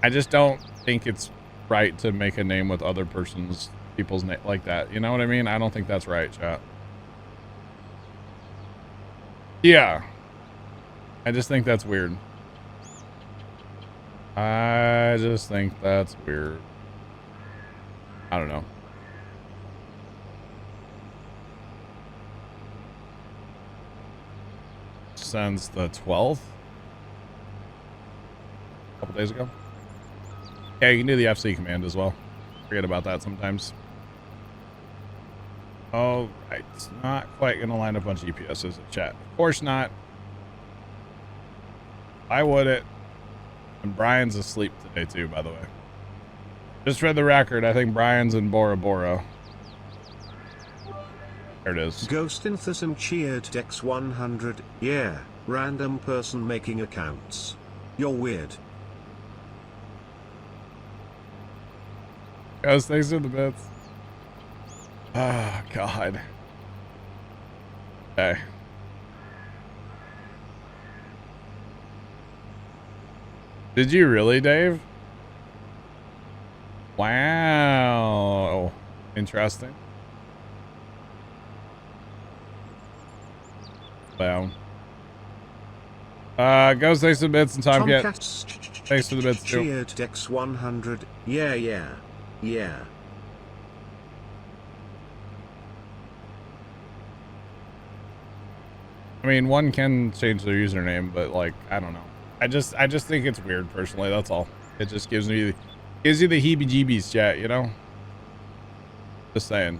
I just don't think it's right to make a name with other people's name like that. You know what I mean? I don't think that's right, chat. Yeah. I just think that's weird. I just think that's weird. I don't know. Since the 12th? A couple days ago. Yeah, you can do the FC command as well. Forget about that sometimes. Oh, right. It's not quite going to line up on GPS, is it, chat? Of course not. Why would it? And Brian's asleep today, too, by the way. Just for the record, I think Brian's in Bora Bora. There it is. Ghost Enthusiasm cheered Dex 100. Yeah, random person making accounts. You're weird. Guys, thanks for the bits. Oh, God. Okay. Did you really, Dave? Wow. Interesting. Wow. Ghost, thanks for the bits, and Tomcat. Thanks for the bits, too. Cheered Dex 100. Yeah. I mean, one can change their username, but like, I don't know. I just think it's weird personally, that's all. It just gives you the heebie-jeebies, chat, you know? Just saying.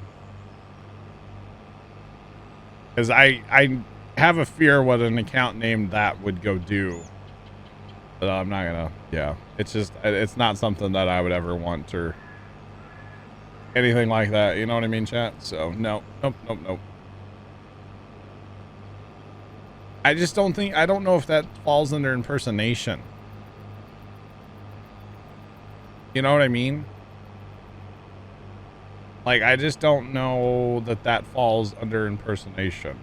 Because I have a fear what an account named that would go do. But I'm not gonna, yeah. It's not something that I would ever want or anything like that, you know what I mean, chat? So, no, nope. I just don't know if that falls under impersonation. You know what I mean? Like, I just don't know that falls under impersonation.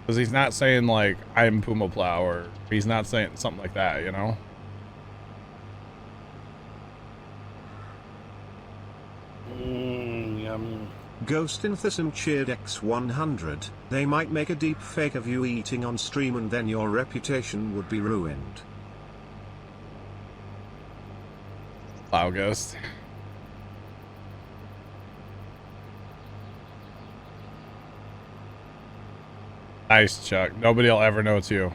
Because he's not saying, like, I'm Puma Plow, or he's not saying something like that, you know? Yum. Ghost Enthusiasm cheered X 100. They might make a deep fake of you eating on stream, and then your reputation would be ruined. Plow Ghost. Nice, Chuck. Nobody will ever know it's you.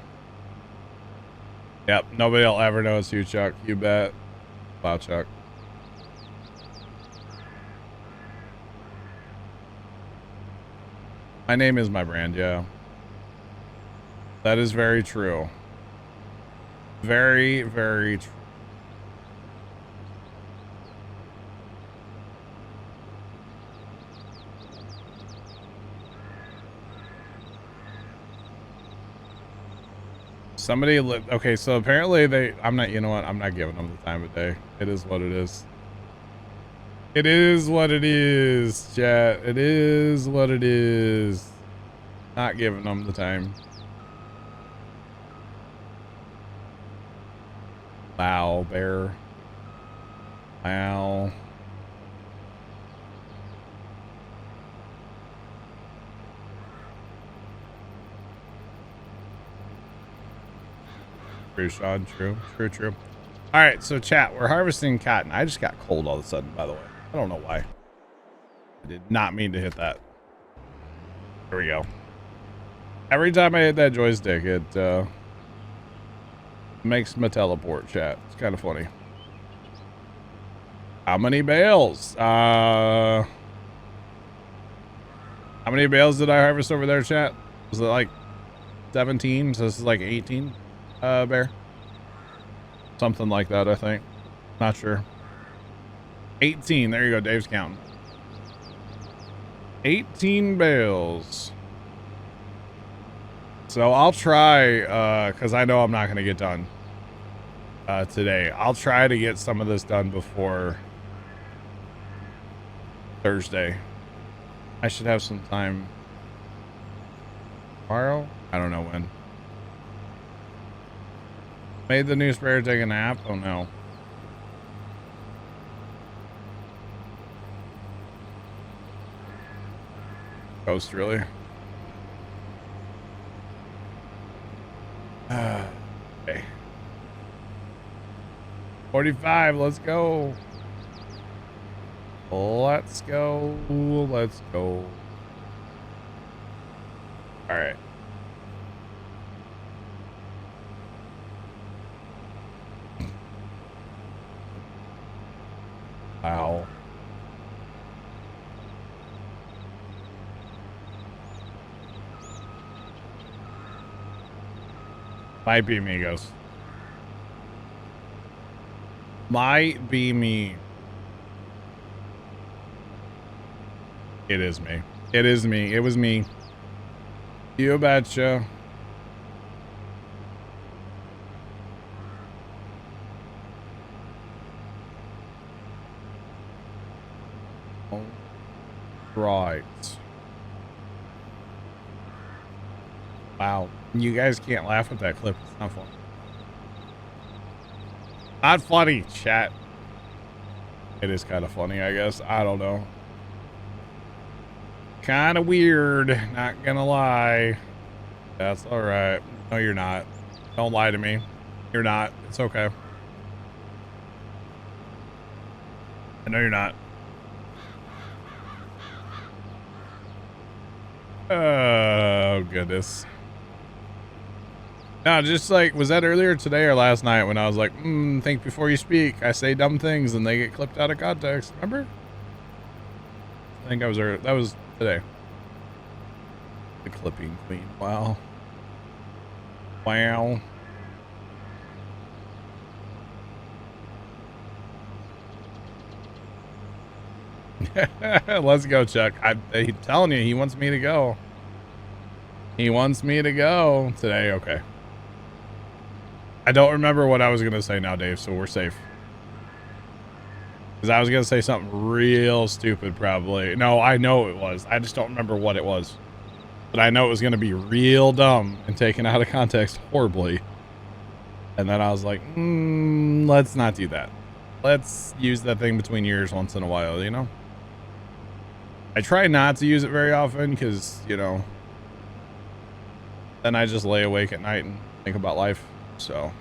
Yep, nobody will ever know it's you, Chuck. You bet. Wow, Chuck. My name is my brand, yeah. That is very true. Very, very true. Somebody okay, so apparently you know what? I'm not giving them the time of day. It is what it is. It is what it is, chat. It is what it is. Not giving them the time. Wow, bear. Wow. True, Sean. True. All right, so chat, we're harvesting cotton. I just got cold all of a sudden, by the way. I don't know why. I did not mean to hit that. There we go. Every time I hit that joystick, it makes my teleport, chat. It's kind of funny. How many bales? How many bales did I harvest over there, chat? Was it like 17? So this is like 18? Bear. Something like that, I think. Not sure. 18. There you go. Dave's counting. 18 bales. So I'll try, because I know I'm not going to get done today. I'll try to get some of this done before Thursday. I should have some time tomorrow. I don't know when. Made the new sprayer take a nap? Oh no. Ghost, really? Okay. 45, let's go. Let's go. Let's go. All right. Wow. Might be me, Ghost. Might be me. It is me. It is me. It was me. You betcha. Right. Wow. You guys can't laugh at that clip. It's not funny. Not funny, chat. It is kind of funny, I guess. I don't know. Kind of weird. Not gonna lie. That's all right. No, you're not. Don't lie to me. You're not. It's okay. I know you're not. Oh, goodness. No, just like, was that earlier today or last night when I was like, think before you speak. I say dumb things and they get clipped out of context. Remember? I think I was that was today. The clipping queen. Wow. Wow. Let's go, Chuck. I'm telling you, he wants me to go. He wants me to go today. Okay. I don't remember what I was going to say now, Dave, so we're safe. Because I was going to say something real stupid, probably. No, I know it was. I just don't remember what it was. But I know it was going to be real dumb and taken out of context horribly. And then I was like, let's not do that. Let's use that thing between your ears once in a while, you know? I try not to use it very often because, you know, then I just lay awake at night and think about life. So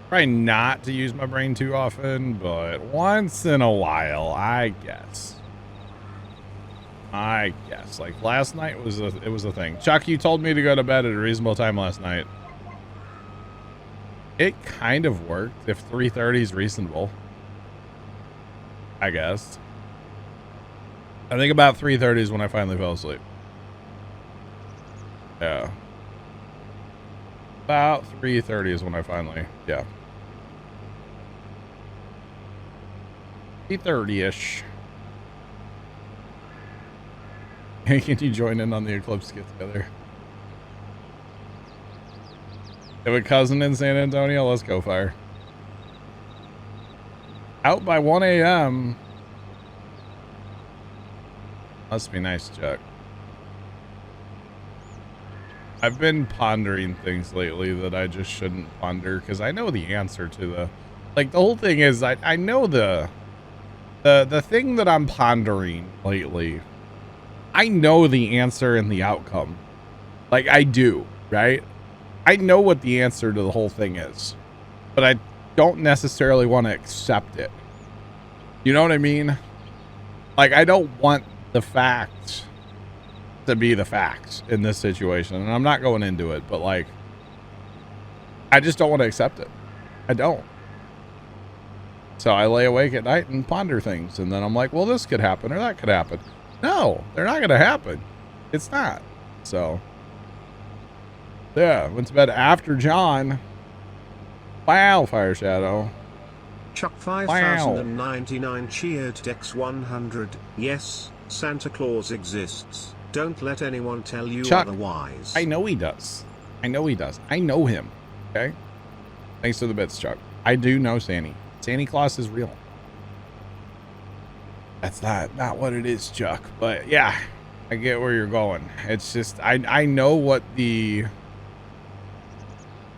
try not to use my brain too often, but once in a while, I guess. Like last night was it was a thing. Chuck, you told me to go to bed at a reasonable time last night. It kind of worked if 3:30 is reasonable. I guess. I think about 3:30 is when I finally fell asleep. Yeah. About 3:30 is when I finally, yeah. 3:30-ish. Can you join in on the Eclipse get together? Have a cousin in San Antonio? Let's go, fire. Out by 1 a.m. Must be nice, Chuck. I've been pondering things lately that I just shouldn't ponder because I know the answer to the, like, the whole thing is I know the thing that I'm pondering lately. I know the answer and the outcome. Like, I do, right? I know what the answer to the whole thing is, but I don't necessarily want to accept it. You know what I mean? Like, I don't want the facts to be the facts in this situation, and I'm not going into it, but like, I just don't want to accept it. I don't. So I lay awake at night and ponder things, and then I'm like, well, this could happen or that could happen. No, they're not going to happen. It's not. So Yeah, went to bed after John. Wow, Fire Shadow. Chuck 5099 cheered Dex100. Yes, Santa Claus exists. Don't let anyone tell you Chuck, otherwise. I know he does. I know he does. I know him. Okay? Thanks to the bits, Chuck. I do know Santa. Santa Claus is real. That's not what it is, Chuck. But yeah, I get where you're going. It's just I know what the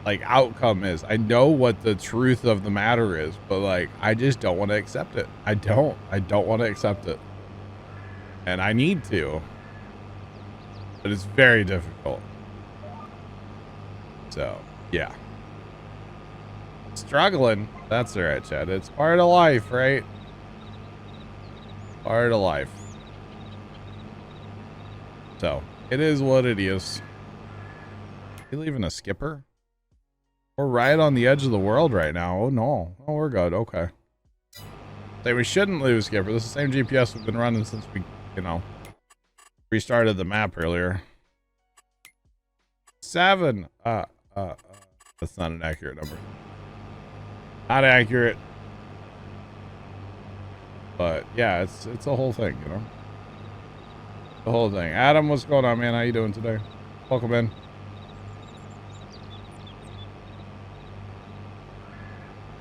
like outcome is. I know what the truth of the matter is, but like I just don't want to accept it. I don't want to accept it. And I need to. But it's very difficult. So, yeah. Struggling. That's all right, Chad. It's part of life, right? Part of life. So, it is what it is. You leaving a skipper? We're right on the edge of the world right now. Oh, no. Oh, we're good. Okay. Say we shouldn't leave a skipper. This is the same GPS we've been running since we, you know, restarted the map earlier. 7. That's not an accurate number. Not accurate. But yeah, it's a whole thing, you know. The whole thing. Adam, what's going on, man? How you doing today? Welcome in.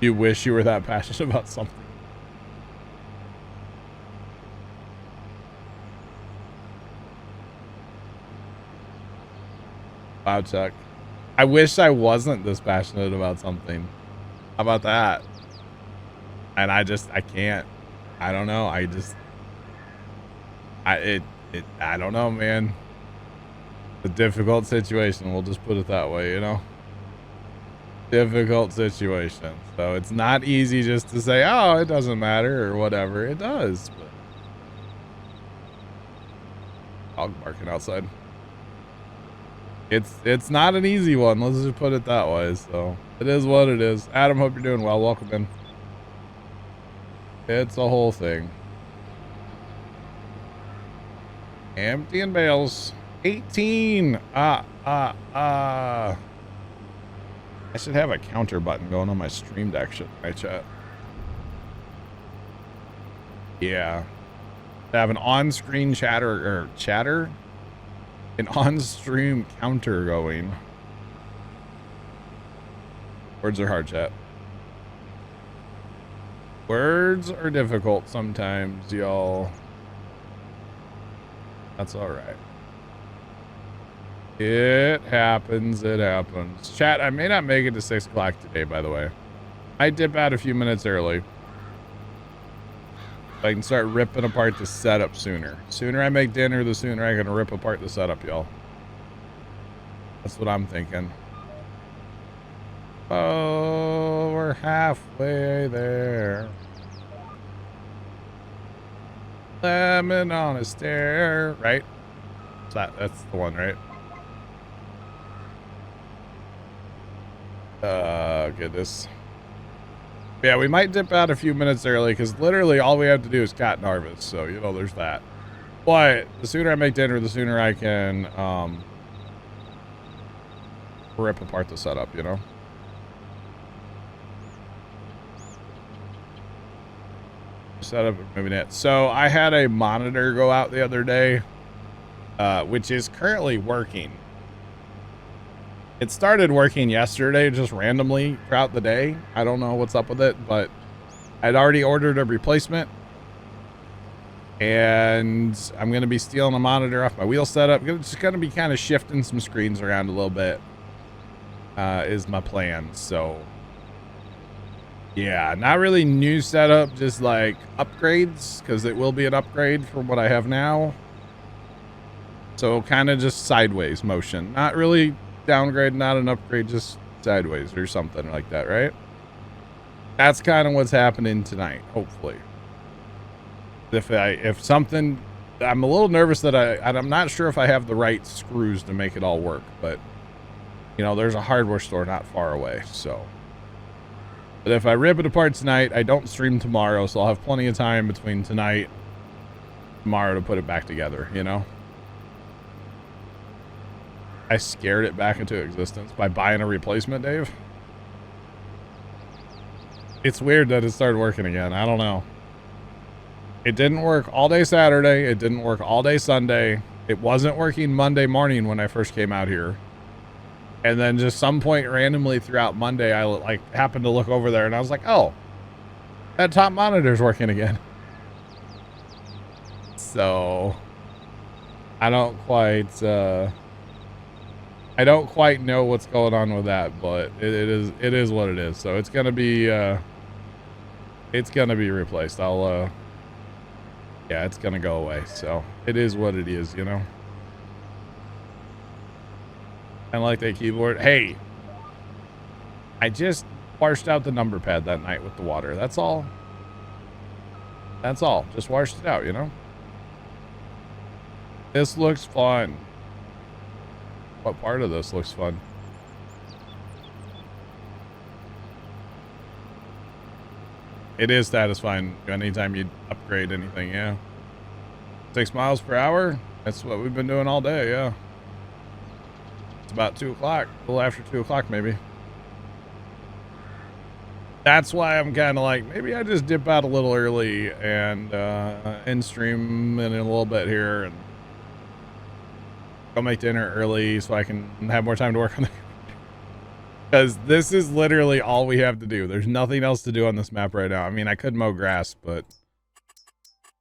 You wish you were that passionate about something. Wow, Chuck. I wish I wasn't this passionate about something. How about that? And I can't. I don't know. I don't know, man. It's a difficult situation. We'll just put it that way, you know? Difficult situation. So it's not easy just to say, oh, it doesn't matter or whatever. It does. But dog barking outside. It's not an easy one. Let's just put it that way. So it is what it is. Adam, hope you're doing well. Welcome in. It's a whole thing. Empty and bales. 18. I should have a counter button going on my stream deck, shouldn't I, chat? Yeah. Have an on-screen chatter? An on-stream counter going. Words are hard, chat. Words are difficult sometimes, y'all. That's all right. It happens. It happens. Chat, I may not make it to 6 o'clock today, by the way. I dip out a few minutes early. I can start ripping apart the setup sooner. Sooner I make dinner, the sooner I can rip apart the setup, y'all. That's what I'm thinking. Oh, we're halfway there. Lemon on a stair, right? That's the one, right? Goodness. Yeah, we might dip out a few minutes early because literally all we have to do is cat and harvest. So, you know, there's that. But the sooner I make dinner, the sooner I can rip apart the setup, you know? Setup and moving it. So I had a monitor go out the other day, which is currently working. It started working yesterday, just randomly throughout the day. I don't know what's up with it, but I'd already ordered a replacement. And I'm going to be stealing a monitor off my wheel setup. Just going to be kind of shifting some screens around a little bit, is my plan. So, yeah, not really new setup, just like upgrades, because it will be an upgrade from what I have now. So kind of just sideways motion. Not really downgrade, not an upgrade, just sideways or something like that, right? That's kind of what's happening tonight, hopefully. If something, I'm a little nervous that I'm not sure if I have the right screws to make it all work, but you know, there's a hardware store not far away, so. But if I rip it apart tonight, I don't stream tomorrow, so I'll have plenty of time between tonight and tomorrow to put it back together, you know? I scared it back into existence by buying a replacement, Dave. It's weird that it started working again. I don't know. It didn't work all day Saturday. It didn't work all day Sunday. It wasn't working Monday morning when I first came out here. And then just some point randomly throughout Monday, I like happened to look over there and I was like, oh, that top monitor's working again. So I don't quite know what's going on with that, but it is what it is. So it's gonna be replaced. Yeah, it's gonna go away. So it is what it is, you know. And like that keyboard. Hey, I just washed out the number pad that night with the water. That's all. That's all. Just washed it out, you know. This looks fun. What part of this looks fun? It is satisfying anytime you upgrade anything, yeah. 6 miles per hour? That's what we've been doing all day, yeah. It's about 2 o'clock, a little after 2 o'clock maybe. That's why I'm kind of like, maybe I just dip out a little early and end stream in a little bit here and go make dinner early so I can have more time to work on the because this is literally all we have to do. There's nothing else to do on this map right now. I mean, I could mow grass, but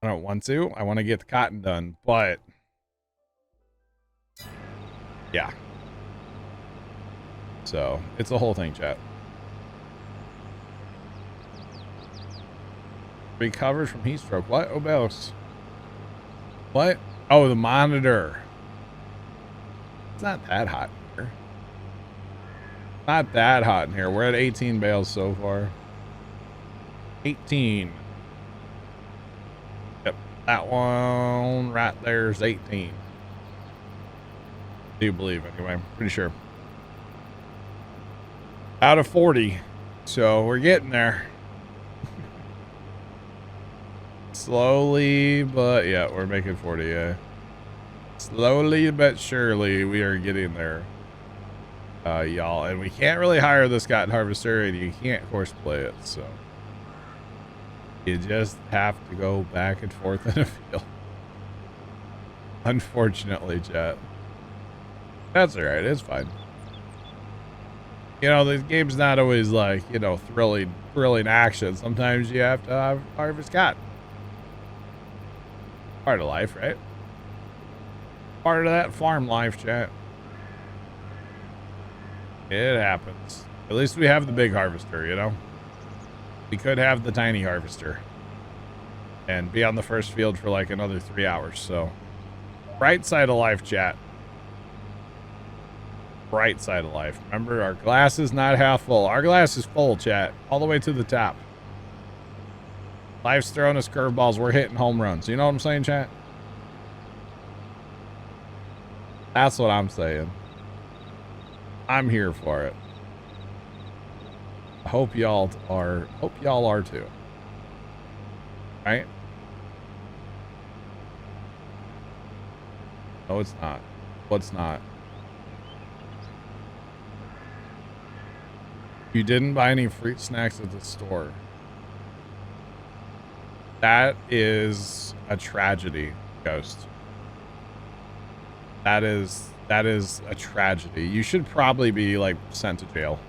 I don't want to. I want to get the cotton done, but yeah. So it's a whole thing, chat. Recovered from heat stroke. What? Oh, bells. What? Oh, the monitor. It's not that hot here. Not that hot in here. We're at 18 bales so far. 18. Yep. That one right there is 18. Do believe anyway. I'm pretty sure. Out of 40. So we're getting there. Slowly, but yeah, we're making 40, yeah. Slowly but surely, we are getting there, y'all. And we can't really hire this cotton harvester, and you can't horse play it, so you just have to go back and forth in a field. Unfortunately, chat. That's all right. It's fine. You know, the game's not always like, you know, thrilling action. Sometimes you have to harvest cotton. Part of life, right? Part of that farm life, chat. It happens. At least we have the big harvester, you know? We could have the tiny harvester and be on the first field for like another 3 hours. So bright side of life, chat. Bright side of life. Remember, our glass is not half full. Our glass is full, chat, all the way to the top. Life's throwing us curveballs. We're hitting home runs. You know what I'm saying, chat? That's what I'm saying. I'm here for it. I hope y'all are too. Right? No, it's not. What's not? You didn't buy any fruit snacks at the store. That is a tragedy, Ghost. That is a tragedy. You should probably be like sent to jail.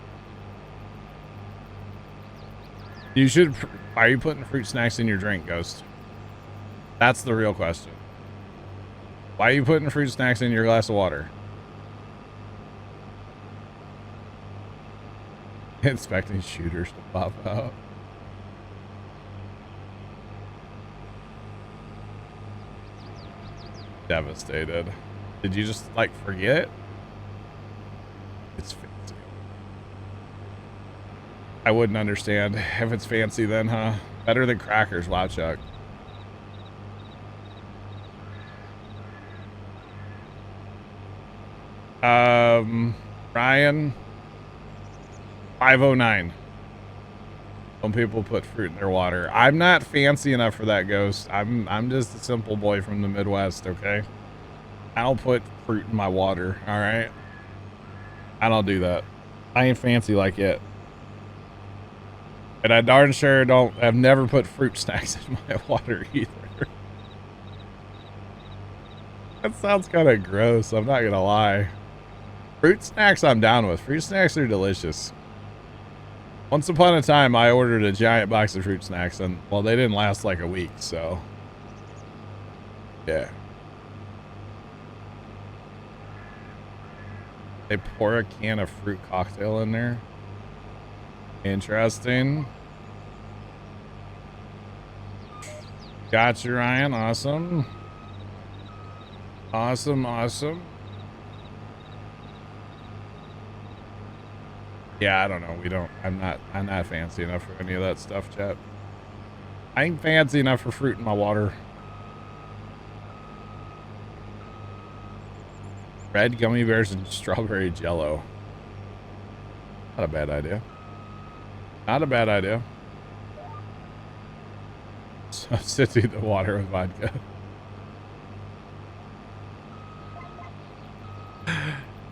You should. Why are you putting fruit snacks in your drink, Ghost? That's the real question. Why are you putting fruit snacks in your glass of water? Expecting shooters to pop out. Devastated. Did you just like forget? It's fancy. I wouldn't understand if it's fancy then, huh? Better than crackers, wow, Chuck. Ryan 509. Some people put fruit in their water. I'm not fancy enough for that, Ghost. I'm just a simple boy from the Midwest, okay? I don't put fruit in my water, all right? I don't do that. I ain't fancy like it. And I darn sure don't, I've never put fruit snacks in my water either. That sounds kind of gross, I'm not gonna lie. Fruit snacks I'm down with. Fruit snacks are delicious. Once upon a time, I ordered a giant box of fruit snacks, and, well, they didn't last like a week, so. Yeah. They pour a can of fruit cocktail in there. Interesting. Gotcha, Ryan. Awesome. Awesome, awesome. Yeah, I don't know. I'm not fancy enough for any of that stuff, chat. I ain't fancy enough for fruit in my water. Red gummy bears and strawberry jello. Not a bad idea. Not a bad idea. Substitute the water with vodka.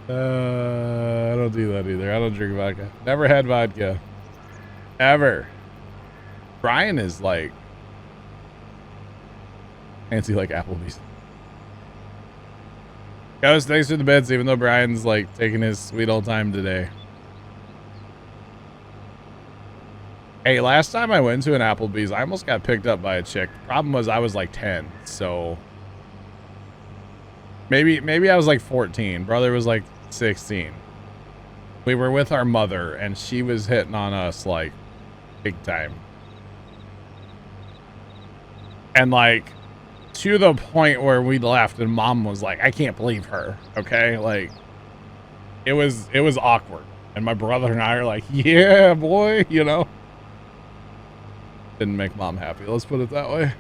I don't do that either. I don't drink vodka. Never had vodka. Ever. Brian is like fancy like Applebee's. Ghost, thanks for the bits, even though Brian's like taking his sweet old time today. Hey, last time I went to an Applebee's, I almost got picked up by a chick. The problem was I was like 10, so maybe I was like 14. Brother was like 16. We were with our mother, and she was hitting on us like big time. And like to the point where we left and mom was like, I can't believe her. Okay. Like it was awkward. And my brother and I are like, yeah, boy, you know, didn't make mom happy. Let's put it that way.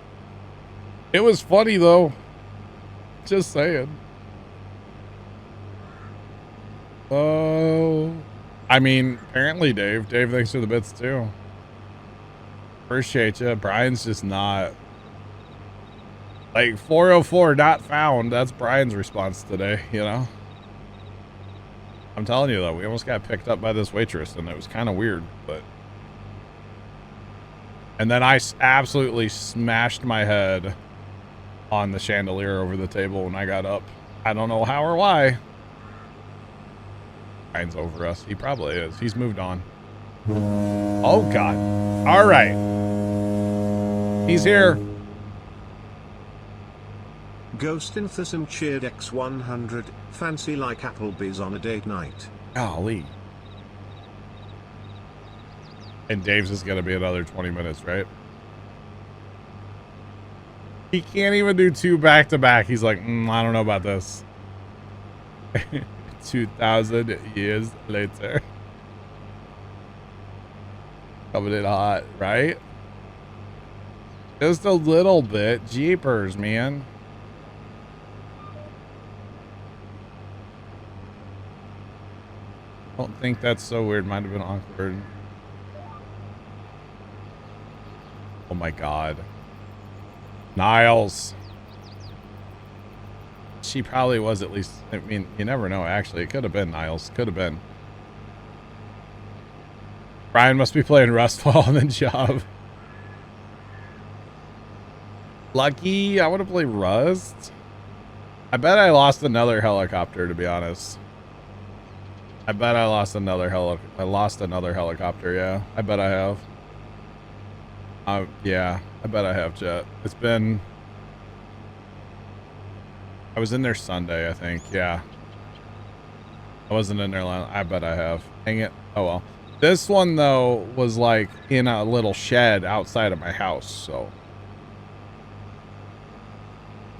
It was funny though. Just saying. Oh, I mean, apparently Dave, thanks for the bits too. Appreciate you. Brian's just not. Like 404 not found. That's Brian's response today, you know? I'm telling you though, we almost got picked up by this waitress and it was kind of weird, but. And then I absolutely smashed my head on the chandelier over the table when I got up. I don't know how or why. Brian's over us. He probably is. He's moved on. Oh God. All right. He's here. Ghost Enthusiasm cheered X100, fancy like Applebee's on a date night. Golly. And Dave's is going to be another 20 minutes, right? He can't even do two back to back. He's like, I don't know about this. 2,000 years later. Coming in hot, right? Just a little bit. Jeepers, man. I don't think that's so weird. Might have been awkward. Oh my God. Niles. She probably was at least. I mean, you never know, actually. It could have been Niles. Could have been. Brian must be playing Rustfall and then Job. Lucky. I want to play Rust. I bet I lost another helicopter, to be honest. I bet I lost another helicopter, yeah. I bet I have. Yeah, I bet I have, chat. It's been... I was in there Sunday, I think, yeah. I wasn't in there long. I bet I have. Dang it. Oh, well. This one, though, was, like, in a little shed outside of my house, so...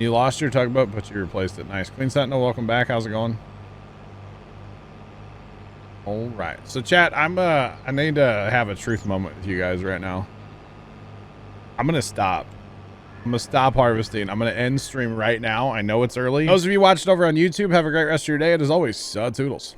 You lost your tugboat, but you replaced it. Nice. Queen Sentinel, welcome back. How's it going? All right. So, chat, I need to have a truth moment with you guys right now. I'm going to stop. I'm going to stop harvesting. I'm going to end stream right now. I know it's early. Those of you watching over on YouTube, have a great rest of your day. And as always, toodles.